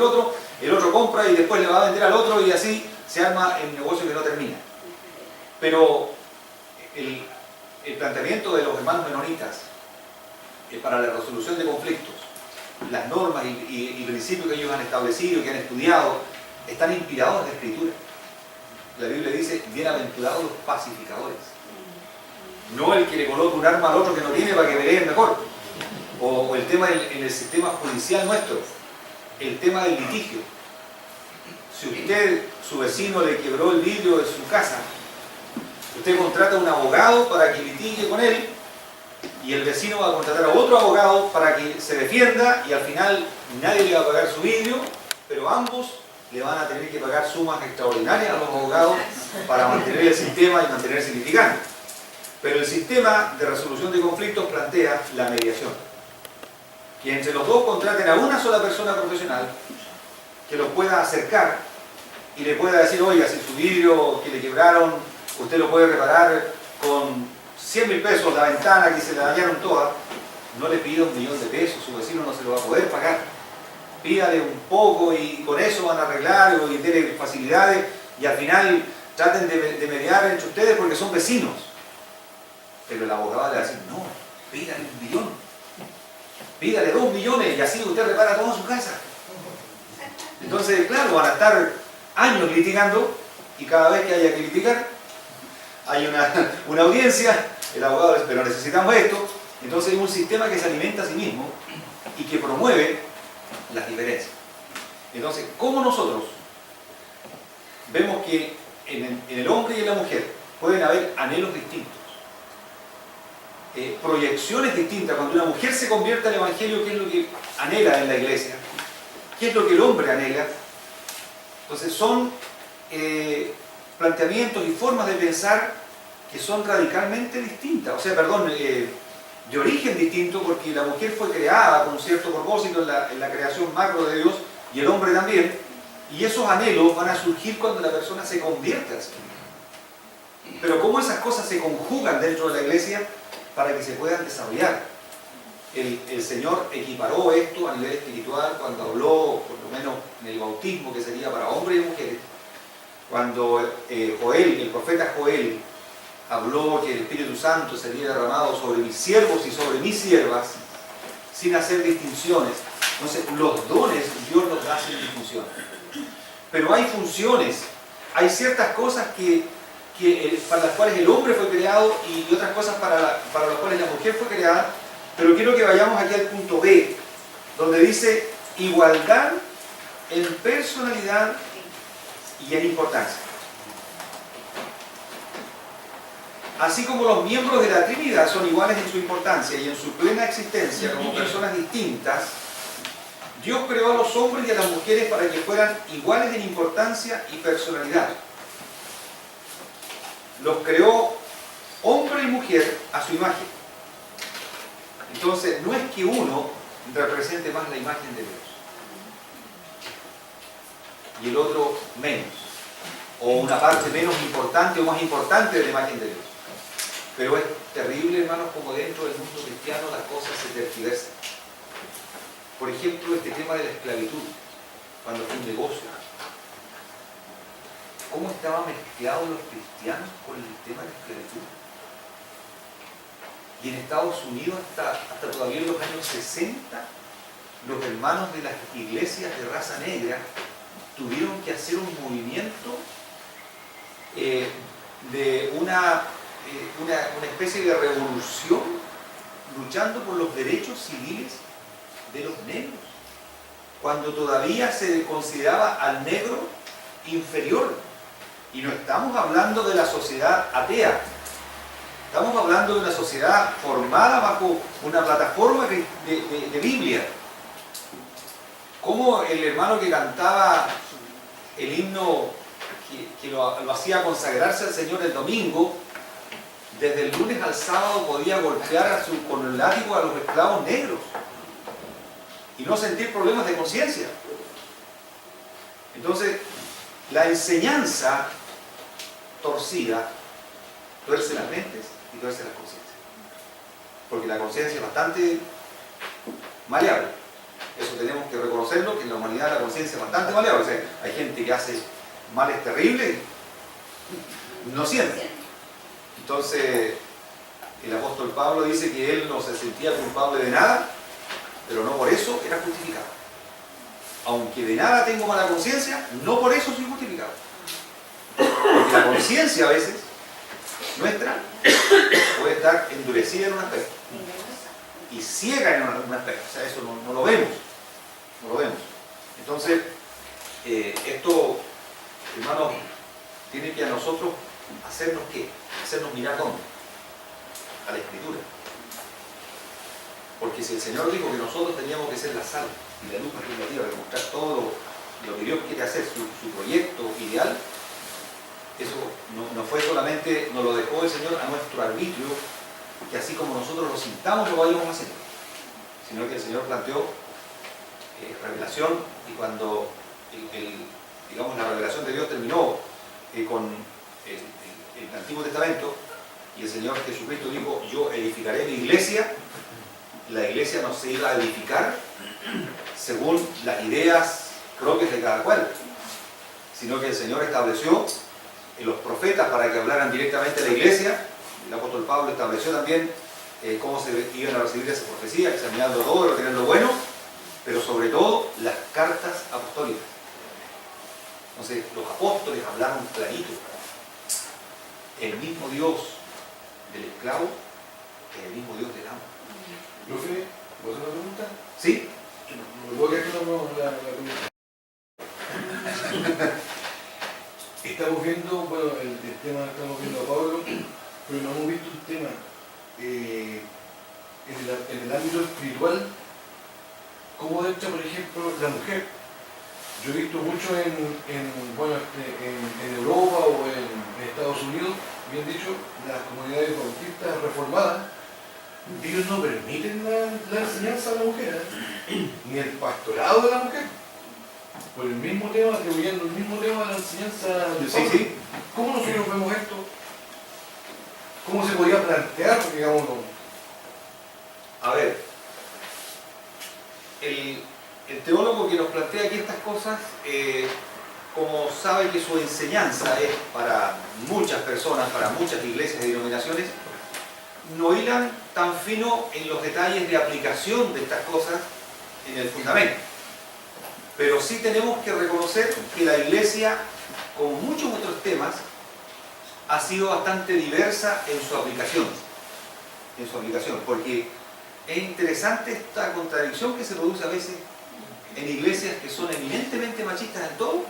el otro compra y después le va a vender al otro, y así se arma el negocio que no termina. Pero el planteamiento de los hermanos menonitas para la resolución de conflictos, las normas y principios que ellos han establecido, que han estudiado, están inspirados en la Escritura. La Biblia dice, bienaventurados los pacificadores. No el que le coloca un arma al otro que no tiene para que peleen mejor. O el tema en el sistema judicial nuestro, el tema del litigio. Si usted, su vecino le quebró el vidrio de su casa, usted contrata a un abogado para que litigue con él y el vecino va a contratar a otro abogado para que se defienda y al final nadie le va a pagar su vidrio, pero ambos le van a tener que pagar sumas extraordinarias a los abogados para mantener el sistema y mantenerse litigando. Pero el sistema de resolución de conflictos plantea la mediación. Que entre los dos contraten a una sola persona profesional que los pueda acercar y le pueda decir, oiga, si su vidrio que le quebraron, usted lo puede reparar con 100.000 pesos, la ventana que se le dañaron todas, no le pida 1.000.000 de pesos, su vecino no se lo va a poder pagar. Pídale un poco y con eso van a arreglar y denle facilidades y al final traten de mediar entre ustedes porque son vecinos. Pero el abogado le va a decir, no, pídale 1.000.000, pídale 2 millones y así usted repara toda su casa. Entonces, claro, van a estar años litigando y cada vez que haya que litigar hay una audiencia, el abogado dice, pero necesitamos esto. Entonces es un sistema que se alimenta a sí mismo y que promueve las diferencias. Entonces, ¿cómo nosotros vemos que en el hombre y en la mujer pueden haber anhelos distintos? Proyecciones distintas. Cuando una mujer se convierte al Evangelio, ¿qué es lo que anhela en la iglesia? ¿Qué es lo que el hombre anhela? Entonces son planteamientos y formas de pensar que son radicalmente distintas, o sea, perdón, de origen distinto, porque la mujer fue creada con cierto propósito en la creación macro de Dios y el hombre también, y esos anhelos van a surgir cuando la persona se convierte al Señor. Pero cómo esas cosas se conjugan dentro de la iglesia para que se puedan desarrollar. El Señor equiparó esto a nivel espiritual cuando habló, por lo menos en el bautismo, que sería para hombres y mujeres. Cuando Joel, el profeta Joel, habló que el Espíritu Santo sería derramado sobre mis siervos y sobre mis siervas, sin hacer distinciones. Entonces, los dones Dios los da sin distinciones. Pero hay funciones, hay ciertas cosas para las cuales el hombre fue creado y otras cosas para las cuales la mujer fue creada. Pero quiero que vayamos aquí al punto B, donde dice igualdad en personalidad y en importancia. Así como los miembros de la Trinidad son iguales en su importancia y en su plena existencia como personas distintas, Dios creó a los hombres y a las mujeres para que fueran iguales en importancia y personalidad. Los creó hombre y mujer a su imagen. Entonces, no es que uno represente más la imagen de Dios y el otro menos, o una parte menos importante o más importante de la imagen de Dios. Pero es terrible, hermanos, como dentro del mundo cristiano las cosas se tergiversan. Por ejemplo, este tema de la esclavitud, cuando fue un negocio. ¿Cómo estaban mezclados los cristianos con el tema de la esclavitud? Y en Estados Unidos, hasta todavía en los años 60, los hermanos de las iglesias de raza negra tuvieron que hacer un movimiento de una especie de revolución luchando por los derechos civiles de los negros, cuando todavía se consideraba al negro inferior. Y no estamos hablando de la sociedad atea, estamos hablando de una sociedad formada bajo una plataforma de Biblia. Como el hermano que cantaba el himno que lo hacía consagrarse al Señor el domingo, desde el lunes al sábado podía golpear con el látigo a los esclavos negros y no sentir problemas de conciencia. Entonces, la enseñanza torcida tuerce las mentes y tuerce las conciencias, porque la conciencia es bastante maleable. Eso tenemos que reconocerlo, que en la humanidad la conciencia es bastante maleable. O sea, hay gente que hace males terribles y no siente. Entonces, el apóstol Pablo dice que él no se sentía culpable de nada, pero no por eso era justificado. Aunque de nada tengo mala conciencia, no por eso soy justificado. Porque la conciencia a veces, nuestra, puede estar endurecida en un aspecto y ciega en un aspecto. O sea, eso no lo vemos. No lo vemos. Entonces, Esto, hermanos, tiene que a nosotros hacernos ¿qué? Hacernos mirar ¿dónde? A la Escritura. Porque si el Señor dijo que nosotros teníamos que ser la sal y la luz de la tierra, demostrar todo lo que Dios quiere hacer, su proyecto ideal, eso no fue solamente, nos lo dejó el Señor a nuestro arbitrio, que así como nosotros lo sintamos lo vayamos a hacer, sino que el Señor planteó revelación, y cuando digamos, la revelación de Dios terminó con el Antiguo Testamento, y el Señor Jesucristo dijo, yo edificaré mi iglesia, la iglesia no se iba a edificar según las ideas propias de cada cual, sino que el Señor estableció los profetas para que hablaran directamente a la iglesia. El apóstol Pablo estableció también cómo se iban a recibir esa profecía, examinando todo, retener lo bueno, pero sobre todo las cartas apostólicas. Entonces los apóstoles hablaron clarito. El mismo Dios del esclavo es el mismo Dios del amo. Profe, ¿puedo hacer una pregunta? ¿Sí? ¿Me puedo quedar con la pregunta? Estamos viendo, bueno, el tema, estamos viendo a Pablo, pero no hemos visto un tema en el ámbito espiritual, como hecho, por ejemplo, la mujer. Yo he visto mucho en Europa o en Estados Unidos, bien dicho, las comunidades bautistas reformadas, ellos no permiten la enseñanza a la mujer, ni el pastorado de la mujer. Por el mismo tema, atribuyendo el mismo tema a la enseñanza de Pablo. Sí. ¿Cómo nosotros vemos esto? ¿Cómo se podría plantear, digamos? A ver, el teólogo que nos plantea aquí estas cosas, como sabe que su enseñanza es para muchas personas, para muchas iglesias y denominaciones, no hilan tan fino en los detalles de aplicación de estas cosas en el fundamento. Pero sí tenemos que reconocer que la iglesia, como muchos otros temas, ha sido bastante diversa en su aplicación. Porque es interesante esta contradicción que se produce a veces en iglesias que son eminentemente machistas en todo.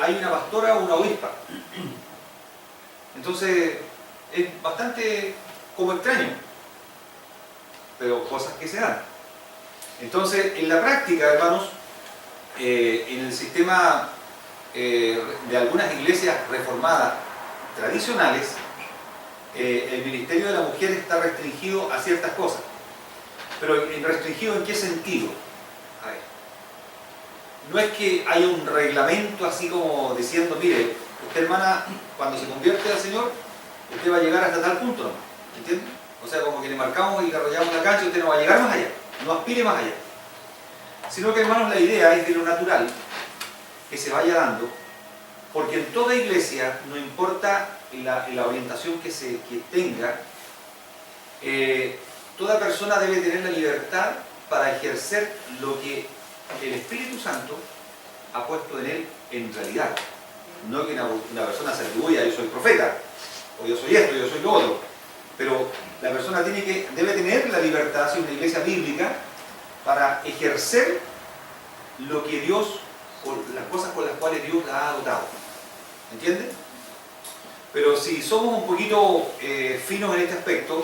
Hay una pastora o una obispa. Entonces, es bastante como extraño, pero cosas que se dan. Entonces, en la práctica, hermanos, en el sistema de algunas iglesias reformadas tradicionales, el ministerio de la mujer está restringido a ciertas cosas. Pero ¿restringido en qué sentido? A ver, no es que haya un reglamento así como diciendo, mire, usted, hermana, cuando se convierte al Señor, usted va a llegar hasta tal punto, ¿no? ¿Entiende? O sea, como que le marcamos y le arrollamos la cancha y usted no va a llegar más allá, no aspire más allá. Sino que, hermanos, la idea es de lo natural, que se vaya dando, porque en toda iglesia, no importa la orientación que tenga, toda persona debe tener la libertad para ejercer lo que el Espíritu Santo ha puesto en él en realidad. No que una persona se atribuya, yo soy profeta, o yo soy esto, yo soy lo otro, pero la persona debe tener la libertad, si una iglesia bíblica, para ejercer lo que Dios, las cosas con las cuales Dios la ha dotado. ¿Entienden? Pero si somos un poquito finos en este aspecto,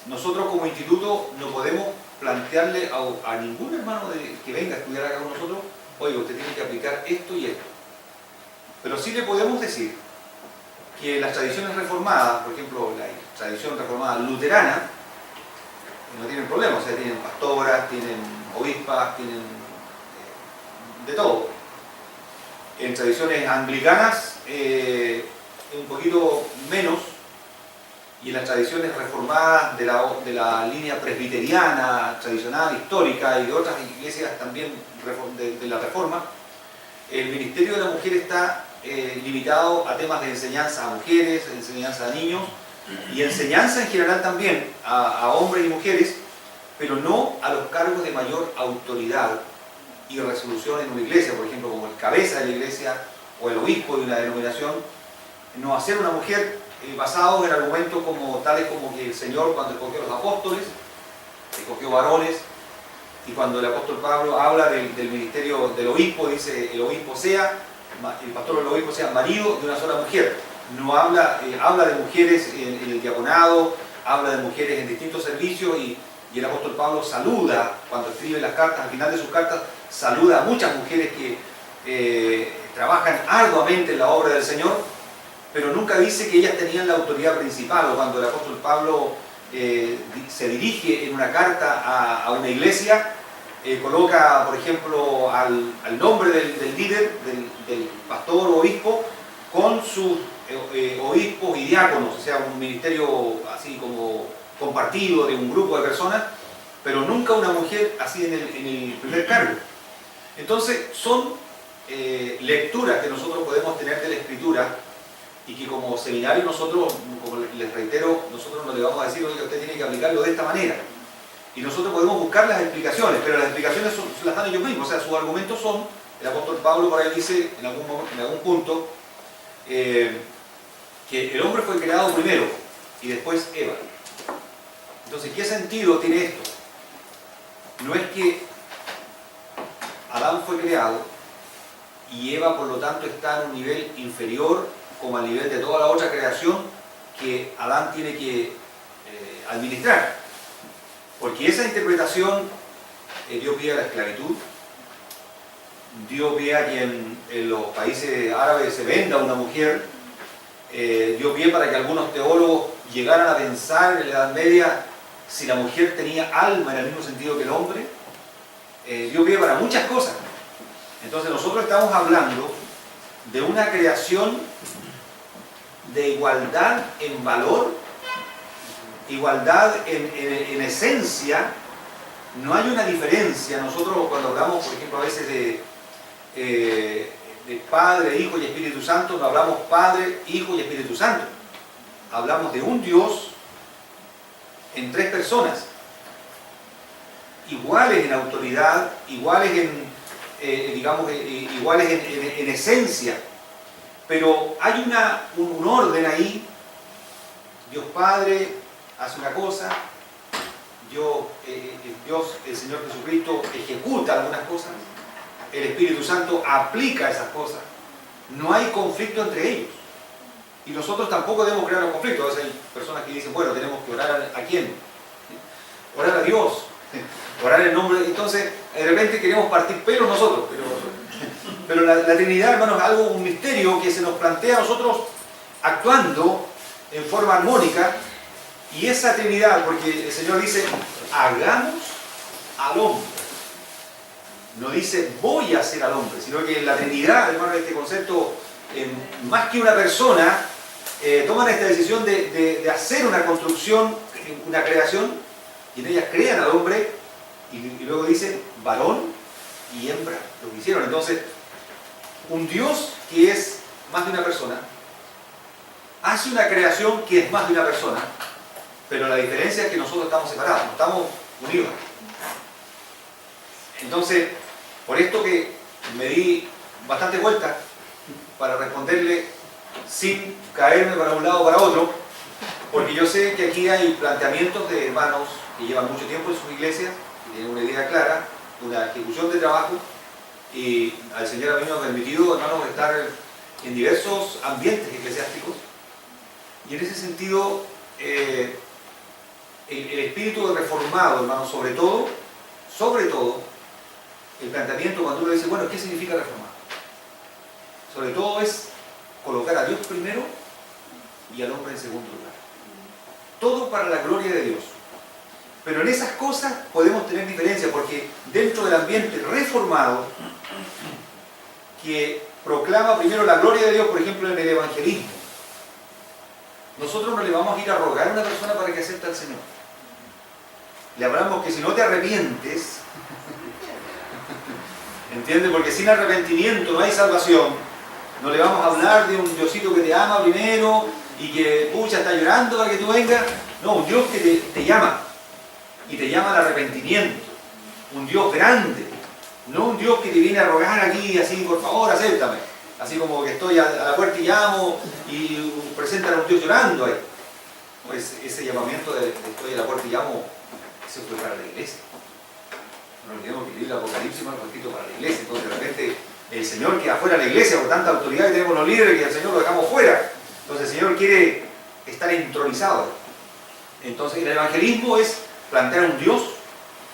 nosotros como instituto no podemos plantearle a ningún hermano que venga a estudiar acá con nosotros, oye, usted tiene que aplicar esto y esto. Pero sí le podemos decir que las tradiciones reformadas, por ejemplo, la tradición reformada luterana, no tienen problema, o sea, tienen pastoras, tienen obispas, tienen de todo. En tradiciones anglicanas, un poquito menos, y en las tradiciones reformadas de la línea presbiteriana, tradicional, histórica, y de otras iglesias también de la Reforma, el ministerio de la mujer está limitado a temas de enseñanza a mujeres, enseñanza a niños, y enseñanza en general también a hombres y mujeres, pero no a los cargos de mayor autoridad y resolución en una iglesia, por ejemplo, como el cabeza de la iglesia o el obispo de una denominación, no hacer una mujer basados en argumentos como tales como que el Señor, cuando escogió a los apóstoles, escogió varones Y cuando el apóstol Pablo habla del ministerio del obispo, dice el pastor o el obispo sea marido de una sola mujer. No habla, habla de mujeres en el diaconado, habla de mujeres en distintos servicios y el apóstol Pablo saluda, cuando escribe las cartas, al final de sus cartas, saluda a muchas mujeres que trabajan arduamente en la obra del Señor, pero nunca dice que ellas tenían la autoridad principal. O cuando el apóstol Pablo se dirige en una carta a una iglesia, coloca, por ejemplo, al nombre del líder, del pastor o obispo, con sus obispos y diáconos, o sea, un ministerio así como compartido de un grupo de personas, pero nunca una mujer así en el primer cargo. Entonces, son lecturas que nosotros podemos tener de la Escritura y que como seminario nosotros, como les reitero, nosotros no le vamos a decir, oye, usted tiene que aplicarlo de esta manera. Y nosotros podemos buscar las explicaciones, pero las explicaciones las dan ellos mismos, o sea, sus argumentos son, el apóstol Pablo por ahí dice en algún punto, que el hombre fue creado primero y después Eva. Entonces, ¿qué sentido tiene esto? No es que Adán fue creado y Eva por lo tanto está en un nivel inferior como al nivel de toda la otra creación que Adán tiene que administrar. Porque esa interpretación dio pie a la esclavitud, dio pie a que en los países árabes se venda una mujer, dio pie para que algunos teólogos llegaran a pensar en la Edad Media si la mujer tenía alma en el mismo sentido que el hombre, dio pie para muchas cosas. Entonces nosotros estamos hablando de una creación de igualdad en valor, igualdad en esencia. No hay una diferencia. Nosotros cuando hablamos, por ejemplo, a veces de Padre, Hijo y Espíritu Santo, no hablamos Padre, Hijo y Espíritu Santo. Hablamos de un Dios en tres personas, iguales en autoridad, iguales iguales en esencia, pero hay un orden ahí. Dios Padre hace una cosa, Dios, el Señor Jesucristo ejecuta algunas cosas, el Espíritu Santo aplica esas cosas. No hay conflicto entre ellos. Y nosotros tampoco debemos crear los conflictos. A veces hay personas que dicen, bueno, tenemos que orar ¿a quién? Orar a Dios, orar en nombre de... Entonces, de repente queremos partir pelos nosotros, pero la Trinidad, hermanos, es algo, un misterio que se nos plantea a nosotros actuando en forma armónica. Y esa Trinidad, porque el Señor dice, hagamos al hombre. No dice, voy a hacer al hombre, sino que en la Trinidad, hermano, este concepto, más que una persona, toman esta decisión de hacer una construcción, una creación, y en ellas crean al hombre, y luego dicen, varón y hembra, lo que hicieron. Entonces, un Dios que es más de una persona, hace una creación que es más de una persona, pero la diferencia es que nosotros estamos separados, no estamos unidos. Entonces, por esto que me di bastante vueltas para responderle sin caerme para un lado o para otro, porque yo sé que aquí hay planteamientos de hermanos que llevan mucho tiempo en sus iglesias, que tienen una idea clara, una ejecución de trabajo, y al Señor a mí me ha permitido, hermanos, estar en diversos ambientes eclesiásticos, y en ese sentido, el espíritu reformado, hermanos, sobre todo, el planteamiento cuando uno dice, bueno, ¿qué significa reformar? Sobre todo es colocar a Dios primero y al hombre en segundo lugar. Todo para la gloria de Dios. Pero en esas cosas podemos tener diferencia, porque dentro del ambiente reformado, que proclama primero la gloria de Dios, por ejemplo, en el evangelismo, nosotros no le vamos a ir a rogar a una persona para que acepte al Señor. Le hablamos que si no te arrepientes, ¿entiendes? Porque sin arrepentimiento no hay salvación. No le vamos a hablar de un Diosito que te ama primero y que, pucha, está llorando para que tú vengas. No, un Dios que te llama y te llama al arrepentimiento. Un Dios grande, no un Dios que te viene a rogar aquí así, por favor, acéptame. Así como que estoy a la puerta y llamo y presentan a un Dios llorando ahí. Pues ese llamamiento de estoy a la puerta y llamo, eso fue para la iglesia. No olvidemos que el Apocalipsis, hermano, fue escrito para la iglesia. Entonces, de repente, el Señor queda fuera de la iglesia por tanta autoridad que tenemos los líderes que el Señor lo dejamos fuera. Entonces, el Señor quiere estar entronizado. Entonces, el evangelismo es plantear un Dios,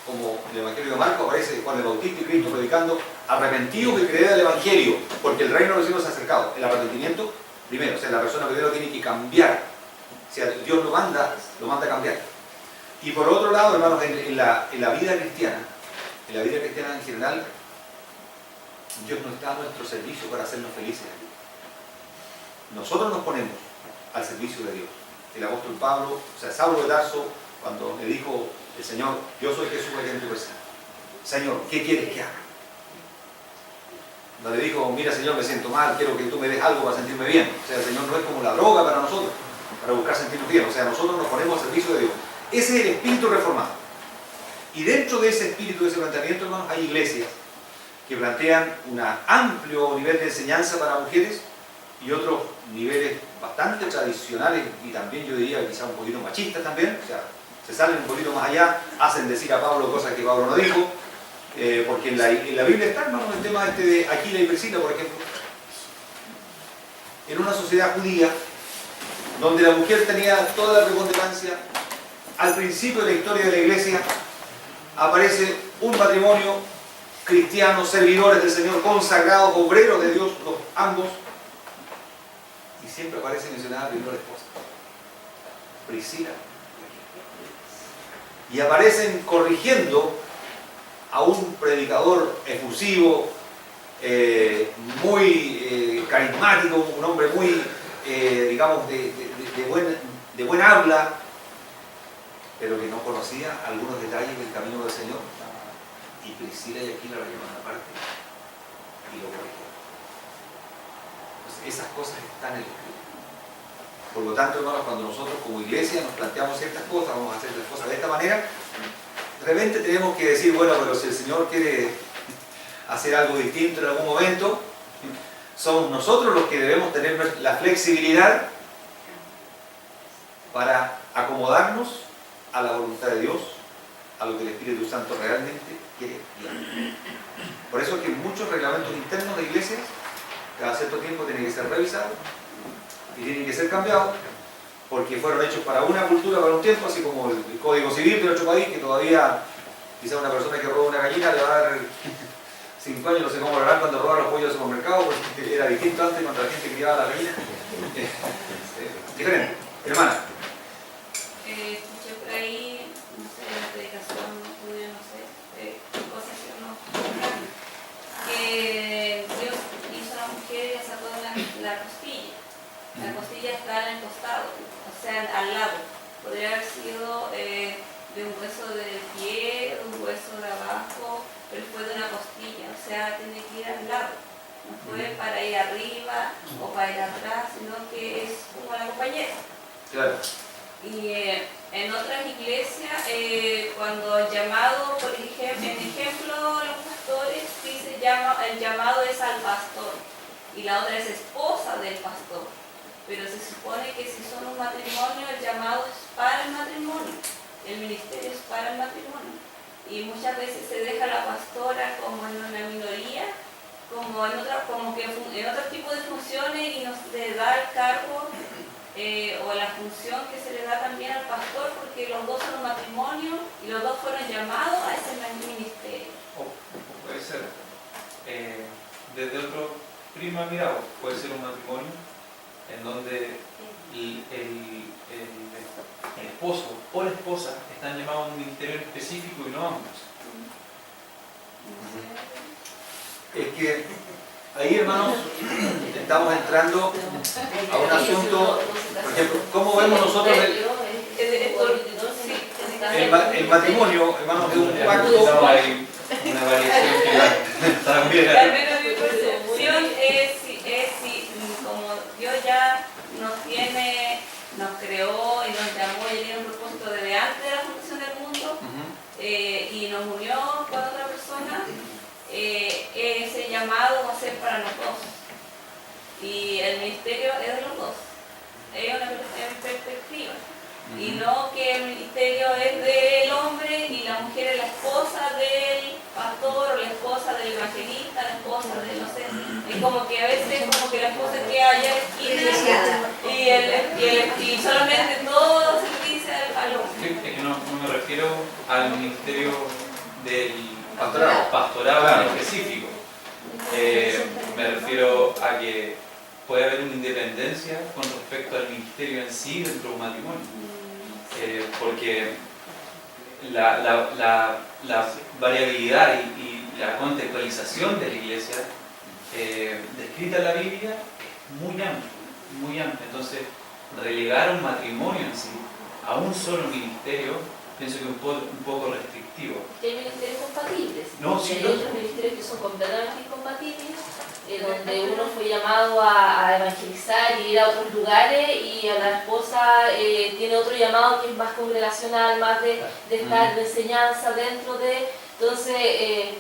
como en el Evangelio de Marcos aparece Juan el Bautista y Cristo predicando: arrepentidos y creed al Evangelio, porque el reino de los cielos se ha acercado. El arrepentimiento, primero, o sea, la persona primero tiene que cambiar. O sea, Dios lo manda a cambiar. Y por otro lado, hermanos, en la vida cristiana, en general, Dios no está a nuestro servicio para hacernos felices. Nosotros nos ponemos al servicio de Dios. El apóstol Pablo, o sea, Saulo de Tarso, cuando le dijo el Señor: yo soy Jesús aquí en tu presencia. Señor, ¿qué quieres que haga? No le dijo: mira, Señor, me siento mal, quiero que tú me des algo para sentirme bien. O sea, el Señor no es como la droga para nosotros, para buscar sentirnos bien. O sea, nosotros nos ponemos al servicio de Dios. Ese es el espíritu reformado. Y dentro de ese espíritu, de ese planteamiento, hermanos, hay iglesias que plantean un amplio nivel de enseñanza para mujeres y otros niveles bastante tradicionales y también, yo diría, quizá un poquito machistas también. O sea, se salen un poquito más allá, hacen decir a Pablo cosas que Pablo no dijo, porque en la Biblia está, hermanos, el tema de Aquila y Priscila, por ejemplo. En una sociedad judía, donde la mujer tenía toda la preponderancia, al principio de la historia de la iglesia aparece un matrimonio cristiano, servidores del Señor, consagrados, obreros de Dios, los ambos, y siempre aparece mencionada primero la esposa, Priscila. Y aparecen corrigiendo a un predicador efusivo, muy carismático, un hombre muy, digamos, de buen habla, pero que no conocía algunos detalles del camino del Señor. Y Priscila y Aquila lo llaman aparte y lo corrigieron. Entonces, esas cosas están en el Escrito. Por lo tanto, hermanos, cuando nosotros como iglesia nos planteamos ciertas cosas, vamos a hacer las cosas de esta manera, de repente tenemos que decir: bueno, pero si el Señor quiere hacer algo distinto en algún momento, somos nosotros los que debemos tener la flexibilidad para acomodarnos a la voluntad de Dios, a lo que el Espíritu Santo realmente quiere. Por eso es que muchos reglamentos internos de iglesias cada cierto tiempo tienen que ser revisados y tienen que ser cambiados, porque fueron hechos para una cultura, para un tiempo, así como el Código Civil de otro país, que todavía quizá una persona que roba una gallina le va a dar 5 años, no sé cómo lo harán cuando roban los pollos del supermercado, porque era distinto antes cuando la gente criaba la gallina. Diferente. Hermana. Escuché por ahí, no sé, la predicación, estudio, no sé, cosas que uno que Dios hizo a la mujer y le sacó la costilla. La costilla está en el costado, o sea, al lado. Podría haber sido de un hueso del pie, de un hueso de abajo, pero fue de una costilla, o sea, tiene que ir al lado. No fue para ir arriba o para ir atrás, sino que es como la compañera. Claro. Y en otras iglesias, cuando el llamado, por ejemplo, en ejemplo, los pastores, dice el llamado es al pastor y la otra es esposa del pastor. Pero se supone que si son un matrimonio, el llamado es para el matrimonio, el ministerio es para el matrimonio. Y muchas veces se deja a la pastora como en una minoría, como en otro tipo de funciones, y no se le da el cargo o la función que se le da también al pastor, porque los dos son un matrimonio y los dos fueron llamados a ese ministerio. O puede ser, desde otro prisma mirado, puede ser un matrimonio en donde el esposo o la esposa están llamados a un ministerio específico y no ambos. Es que ahí, hermanos, estamos entrando a un asunto, por ejemplo, ¿cómo vemos nosotros el matrimonio, hermanos, de un pacto? Hay una variación que también. Al menos mi percepción es si como Dios ya nos creó y nos llamó y tiene un propósito desde antes de la fundación del mundo, y nos unió con otra persona, ese llamado va a ser para los dos. Y el ministerio es de los dos. Es una perspectiva. y no que el ministerio es del hombre y la mujer es la esposa del pastor o la esposa del evangelista, la esposa de no sé. Es como que a veces como que la esposa queda allá en la esquina y solamente todo se le dice al hombre. Es que no me refiero al ministerio del Pastorado. pastorado Claro. en específico. Me refiero a que puede haber una independencia con respecto al ministerio en sí dentro de un matrimonio. Porque la variabilidad y la contextualización de la iglesia descrita en la Biblia es muy amplia, muy amplia. Entonces, relegar un matrimonio en sí a un solo ministerio, pienso que es un poco restrictivo. Que hay ministerios compatibles. No, sí, hay no. otros ministerios que son completamente incompatibles, donde uno fue llamado a evangelizar y ir a otros lugares, y a la esposa tiene otro llamado que es más congregacional, más de estar de enseñanza dentro de. Entonces,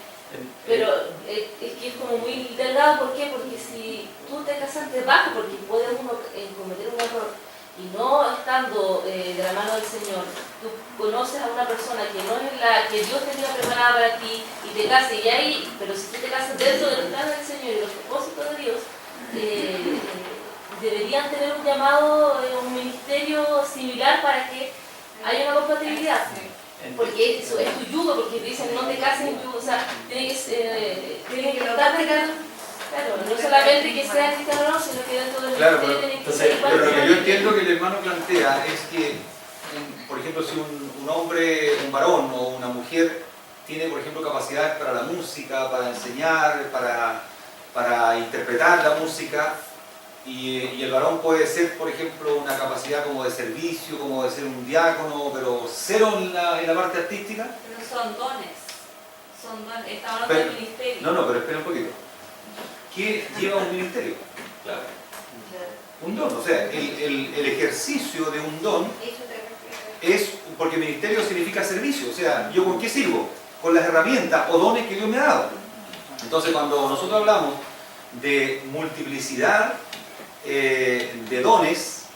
pero es que es como muy delgado. ¿Por qué? Porque si tú te casaste bajo, porque puede uno cometer un error, y no estando de la mano del Señor, tú conoces a una persona que no es la que Dios tenía preparada para ti y te casas, y ahí, pero si tú te casas dentro del plan del Señor y los propósitos de Dios, deberían tener un llamado, un ministerio similar para que haya una compatibilidad. Porque eso es tu yugo, porque dicen no te cases en yugo, o sea, tiene que estar dentro. Claro, no solamente que sea cristiano, no, sino que dentro del ministerio tiene que ser igual. Pero lo que yo entiendo que el hermano plantea es que, por ejemplo, si un hombre, un varón o una mujer tiene, por ejemplo, capacidades para la música, para enseñar, para interpretar la música, y el varón puede ser, por ejemplo, una capacidad como de servicio, como de ser un diácono, pero cero en la parte artística. Pero son dones, estamos hablando del ministerio. No, pero espera un poquito. ¿Qué lleva un ministerio? Claro. Un don, o sea, el ejercicio de un don es, porque ministerio significa servicio, o sea, ¿yo con qué sirvo? Con las herramientas o dones que Dios me ha dado. Entonces, cuando nosotros hablamos de multiplicidad de dones,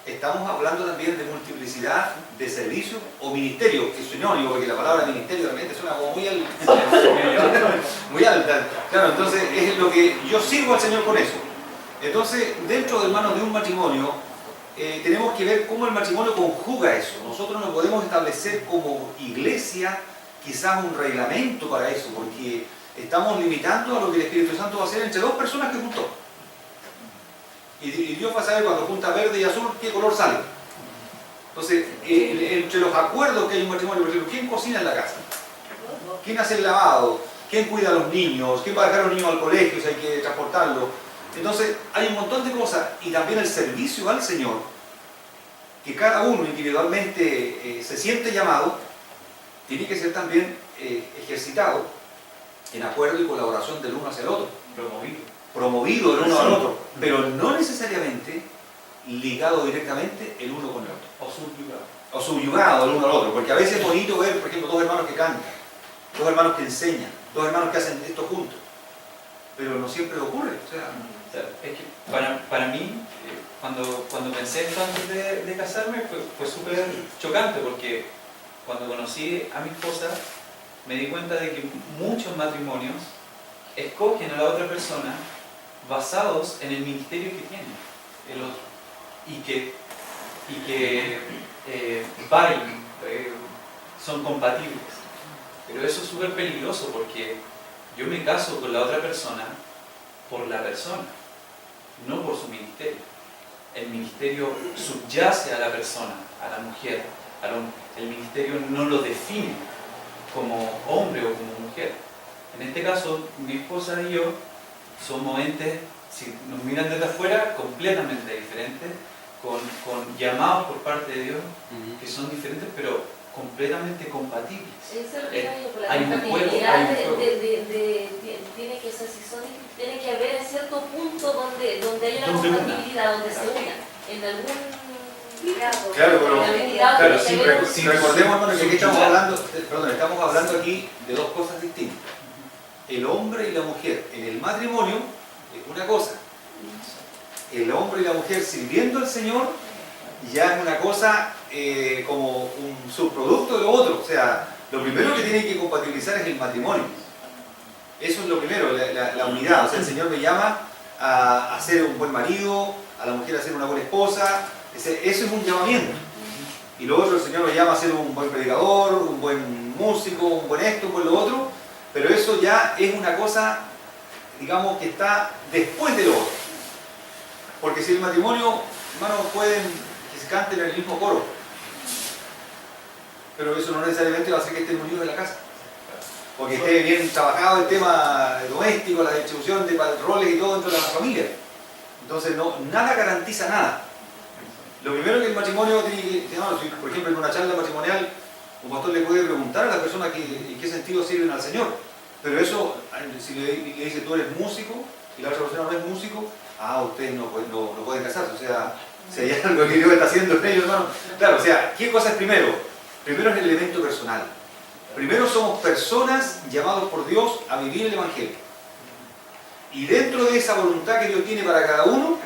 estamos hablando también de multiplicidad de servicios o ministerio, que es sinónimo, porque la palabra ministerio realmente suena como muy muy alta. Claro, entonces es lo que yo sirvo al Señor con eso. Entonces, dentro de manos de un matrimonio, tenemos que ver cómo el matrimonio conjuga eso. Nosotros no podemos establecer como iglesia quizás un reglamento para eso, porque estamos limitando a lo que el Espíritu Santo va a hacer entre dos personas que juntó. Y Dios va a saber cuando junta verde y azul qué color sale. Entonces, entre los acuerdos que hay en un matrimonio, por ejemplo, ¿quién cocina en la casa? ¿Quién hace el lavado? ¿Quién cuida a los niños? ¿Quién va a dejar a los niños al colegio si hay que transportarlos? Entonces, hay un montón de cosas, y también el servicio al Señor, que cada uno individualmente se siente llamado, tiene que ser también ejercitado en acuerdo y colaboración del uno hacia el otro. Promovido el uno al otro, pero no necesariamente ligado directamente el uno con el otro. O subyugado el uno al otro, porque a veces es bonito ver, por ejemplo, dos hermanos que cantan, dos hermanos que enseñan, dos hermanos que hacen esto juntos, pero no siempre ocurre. O sea, es que para mí, cuando pensé esto antes de casarme, fue súper chocante, porque cuando conocí a mi esposa, me di cuenta de que muchos matrimonios escogen a la otra persona basados en el ministerio que tiene el otro, y que son compatibles. Pero eso es súper peligroso, porque yo me caso con la otra persona por la persona, no por su ministerio. El ministerio subyace a la persona, a la mujer, al hombre. El ministerio no lo define como hombre o como mujer. En este caso, mi esposa y yo somos entes, si nos miran desde afuera, completamente diferentes, con llamados por parte de Dios que son diferentes, pero completamente compatibles. Eso es lo que digo, por la Hay un juego, compatibilidad hay un juego. tiene que ser, tiene que haber en cierto punto donde hay una compatibilidad, donde se unan en algún grado. Claro, pero- en algún grado claro, tiene que haber si recordemos, hermano, que aquí estamos hablando aquí de dos cosas distintas. El hombre y la mujer en el matrimonio es una cosa. El hombre y la mujer sirviendo al Señor ya es una cosa como un subproducto de lo otro. O sea, lo primero que tiene que compatibilizar es el matrimonio. Eso es lo primero, la unidad. O sea, el Señor me llama a ser un buen marido, a la mujer a ser una buena esposa. Eso es un llamamiento. Y lo otro, el Señor me llama a ser un buen predicador, un buen músico, un buen esto, un buen lo otro. Pero eso ya es una cosa, digamos, que está después de lo otro. Porque si el matrimonio, hermanos, pueden que se canten en el mismo coro, pero eso no necesariamente va a hacer que estén unidos en la casa. Porque esté bien trabajado el tema doméstico, la distribución de roles y todo dentro de la familia. Entonces, nada garantiza nada. Lo primero que el matrimonio tiene que, por ejemplo, en una charla matrimonial, un pastor le puede preguntar a la persona en qué sentido sirven al Señor. Pero eso, si le dice tú eres músico y la otra persona no es músico, ustedes no pueden casarse. O sea, si hay algo que Dios está haciendo en ellos, hermano. Claro, o sea, ¿qué cosa es primero? Primero es el elemento personal. Primero somos personas llamados por Dios a vivir el Evangelio. Y dentro de esa voluntad que Dios tiene para cada uno,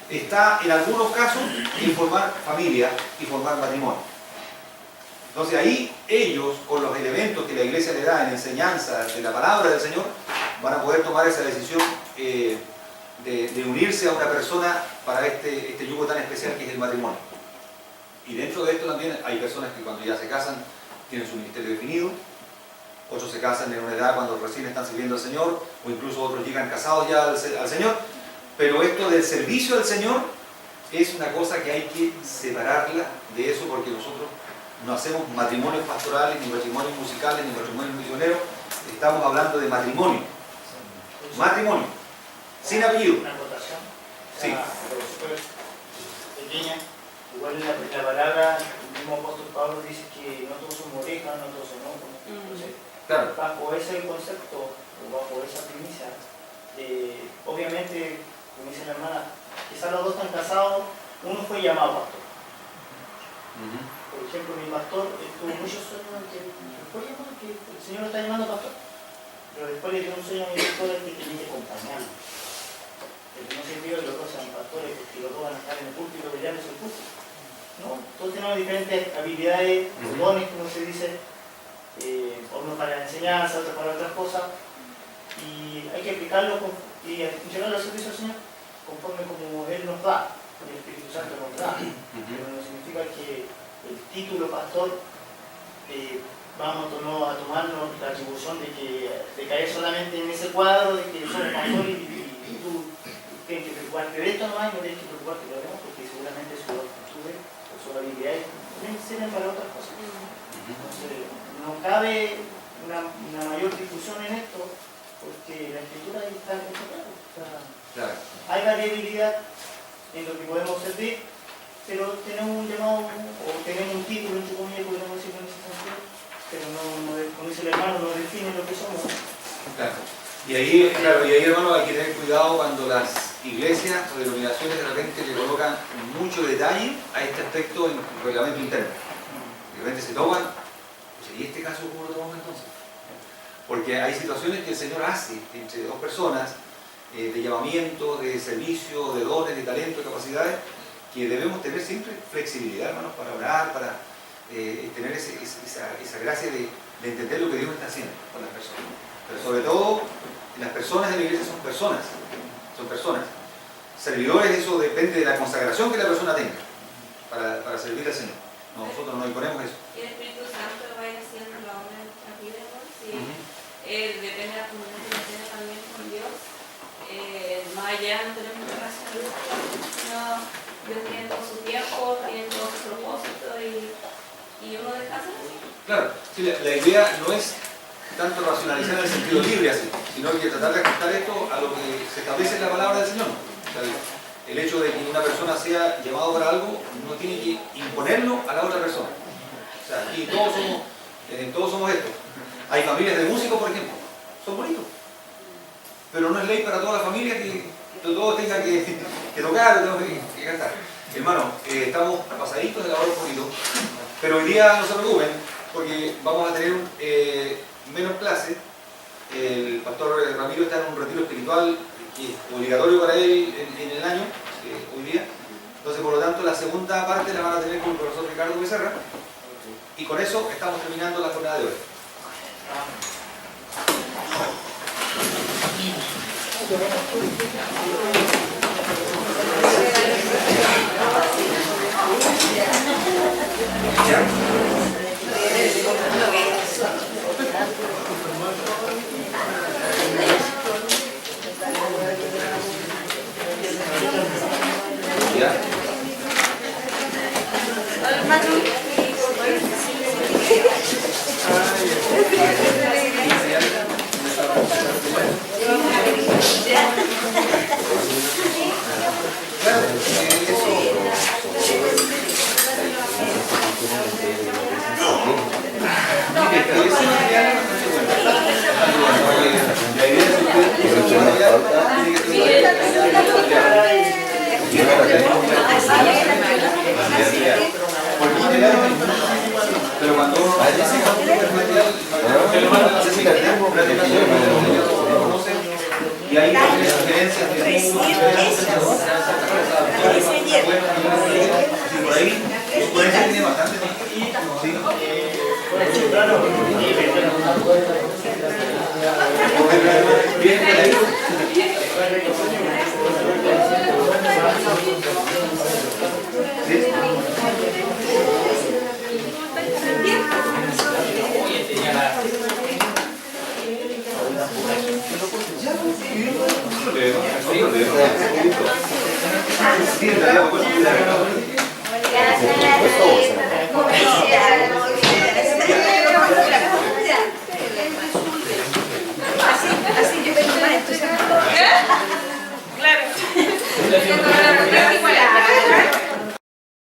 está en algunos casos en formar familia y formar matrimonio. Entonces ahí ellos, con los elementos que la iglesia le da en enseñanza de la palabra del Señor, van a poder tomar esa decisión de unirse a una persona para este yugo tan especial que es el matrimonio. Y dentro de esto también hay personas que cuando ya se casan tienen su ministerio definido, otros se casan en una edad cuando recién están sirviendo al Señor, o incluso otros llegan casados ya al Señor. Pero esto del servicio al Señor es una cosa que hay que separarla de eso, porque nosotros no hacemos matrimonios pastorales, ni matrimonios musicales, ni matrimonios misioneros. Estamos hablando de matrimonio. Matrimonio. Sin apellido. Una acotación. Sí. Pero súper pequeña. Igual en la palabra, el mismo apóstol Pablo dice que no todos son orejas, no todos son ojos. Entonces, Claro. bajo ese concepto, o bajo esa premisa, obviamente, como dice la hermana, quizás los dos están casados, uno fue llamado pastor. Por ejemplo, mi pastor tuvo muchos sueños en que el Señor lo está llamando pastor, pero después le dio un sueño a mi pastor que tenía que acompañarlo. El que no sirvió que los dos sean pastores, porque los dos van a estar en el púlpito peleándose el púlpito. No, todos tenemos diferentes habilidades, dones, como se dice, uno para la enseñanza, otro para otras cosas, y hay que aplicarlo y funcionar al servicio del Señor conforme como Él nos da, el Espíritu Santo nos da. Pero no significa que el título pastor vamos a tomarnos la atribución de caer solamente en ese cuadro de que somos pastores y tú tienes que preocuparte de esto nomás y no tienes que preocuparte de lo demás, porque seguramente sus actitudes o sus habilidades también sirven para otras cosas. Entonces, no cabe una mayor discusión en esto, porque la escritura ahí está claro. Claro. Hay variabilidad en lo que podemos servir, pero tenemos un llamado, o tenemos un título, entre comillas, podemos decirlo en ese sentido, pero como dice el hermano, no define lo que somos. Claro. Y ahí, hermano, hay que tener cuidado cuando las iglesias o denominaciones de repente le colocan mucho detalle a este aspecto en el reglamento interno. De repente se toman, ¿y este caso cómo lo tomamos entonces? Porque hay situaciones que el Señor hace entre dos personas, de llamamiento, de servicio, de dones, de talento, de capacidades, que debemos tener siempre flexibilidad, hermanos, para orar, para tener esa gracia de entender lo que Dios está haciendo con las personas. Pero sobre todo, las personas de la iglesia son personas. Servidores, eso depende de la consagración que la persona tenga para servir al Señor. Nosotros no imponemos eso. Y el Espíritu Santo vaya haciendo la obra en nuestra vida, ¿no? Sí. Depende de la comunión que tiene también con Dios. Más allá no tenemos que racionalizar, sino Dios tiene todo su tiempo, tiene todo su propósito y uno descansa así. Claro, sí, la idea no es tanto racionalizar en el sentido libre así, sino que tratar de ajustar esto a lo que se establece en la palabra del Señor. O sea, el hecho de que una persona sea llamado para algo no tiene que imponerlo a la otra persona. O sea, aquí todos somos estos. Hay familias de músicos, por ejemplo, son bonitos, pero no es ley para toda la familia que todos tengan que tocar, que cantar. Hermano, estamos pasaditos de la hora un poquito, pero hoy día no se preocupen, porque vamos a tener menos clases. El pastor Ramiro está en un retiro espiritual que es obligatorio para él en el año, hoy día, Entonces, por lo tanto, la segunda parte la van a tener con el profesor Ricardo Becerra. Y con eso estamos terminando la jornada de hoy. ¿Ya? Claro, ese material es bastante bueno. La idea es que ustedes pero cuando uno hace ese cambio del material, y ahí hay sugerencias de por ahí, sugerencias tiene bastante. ¿Sí? Bien,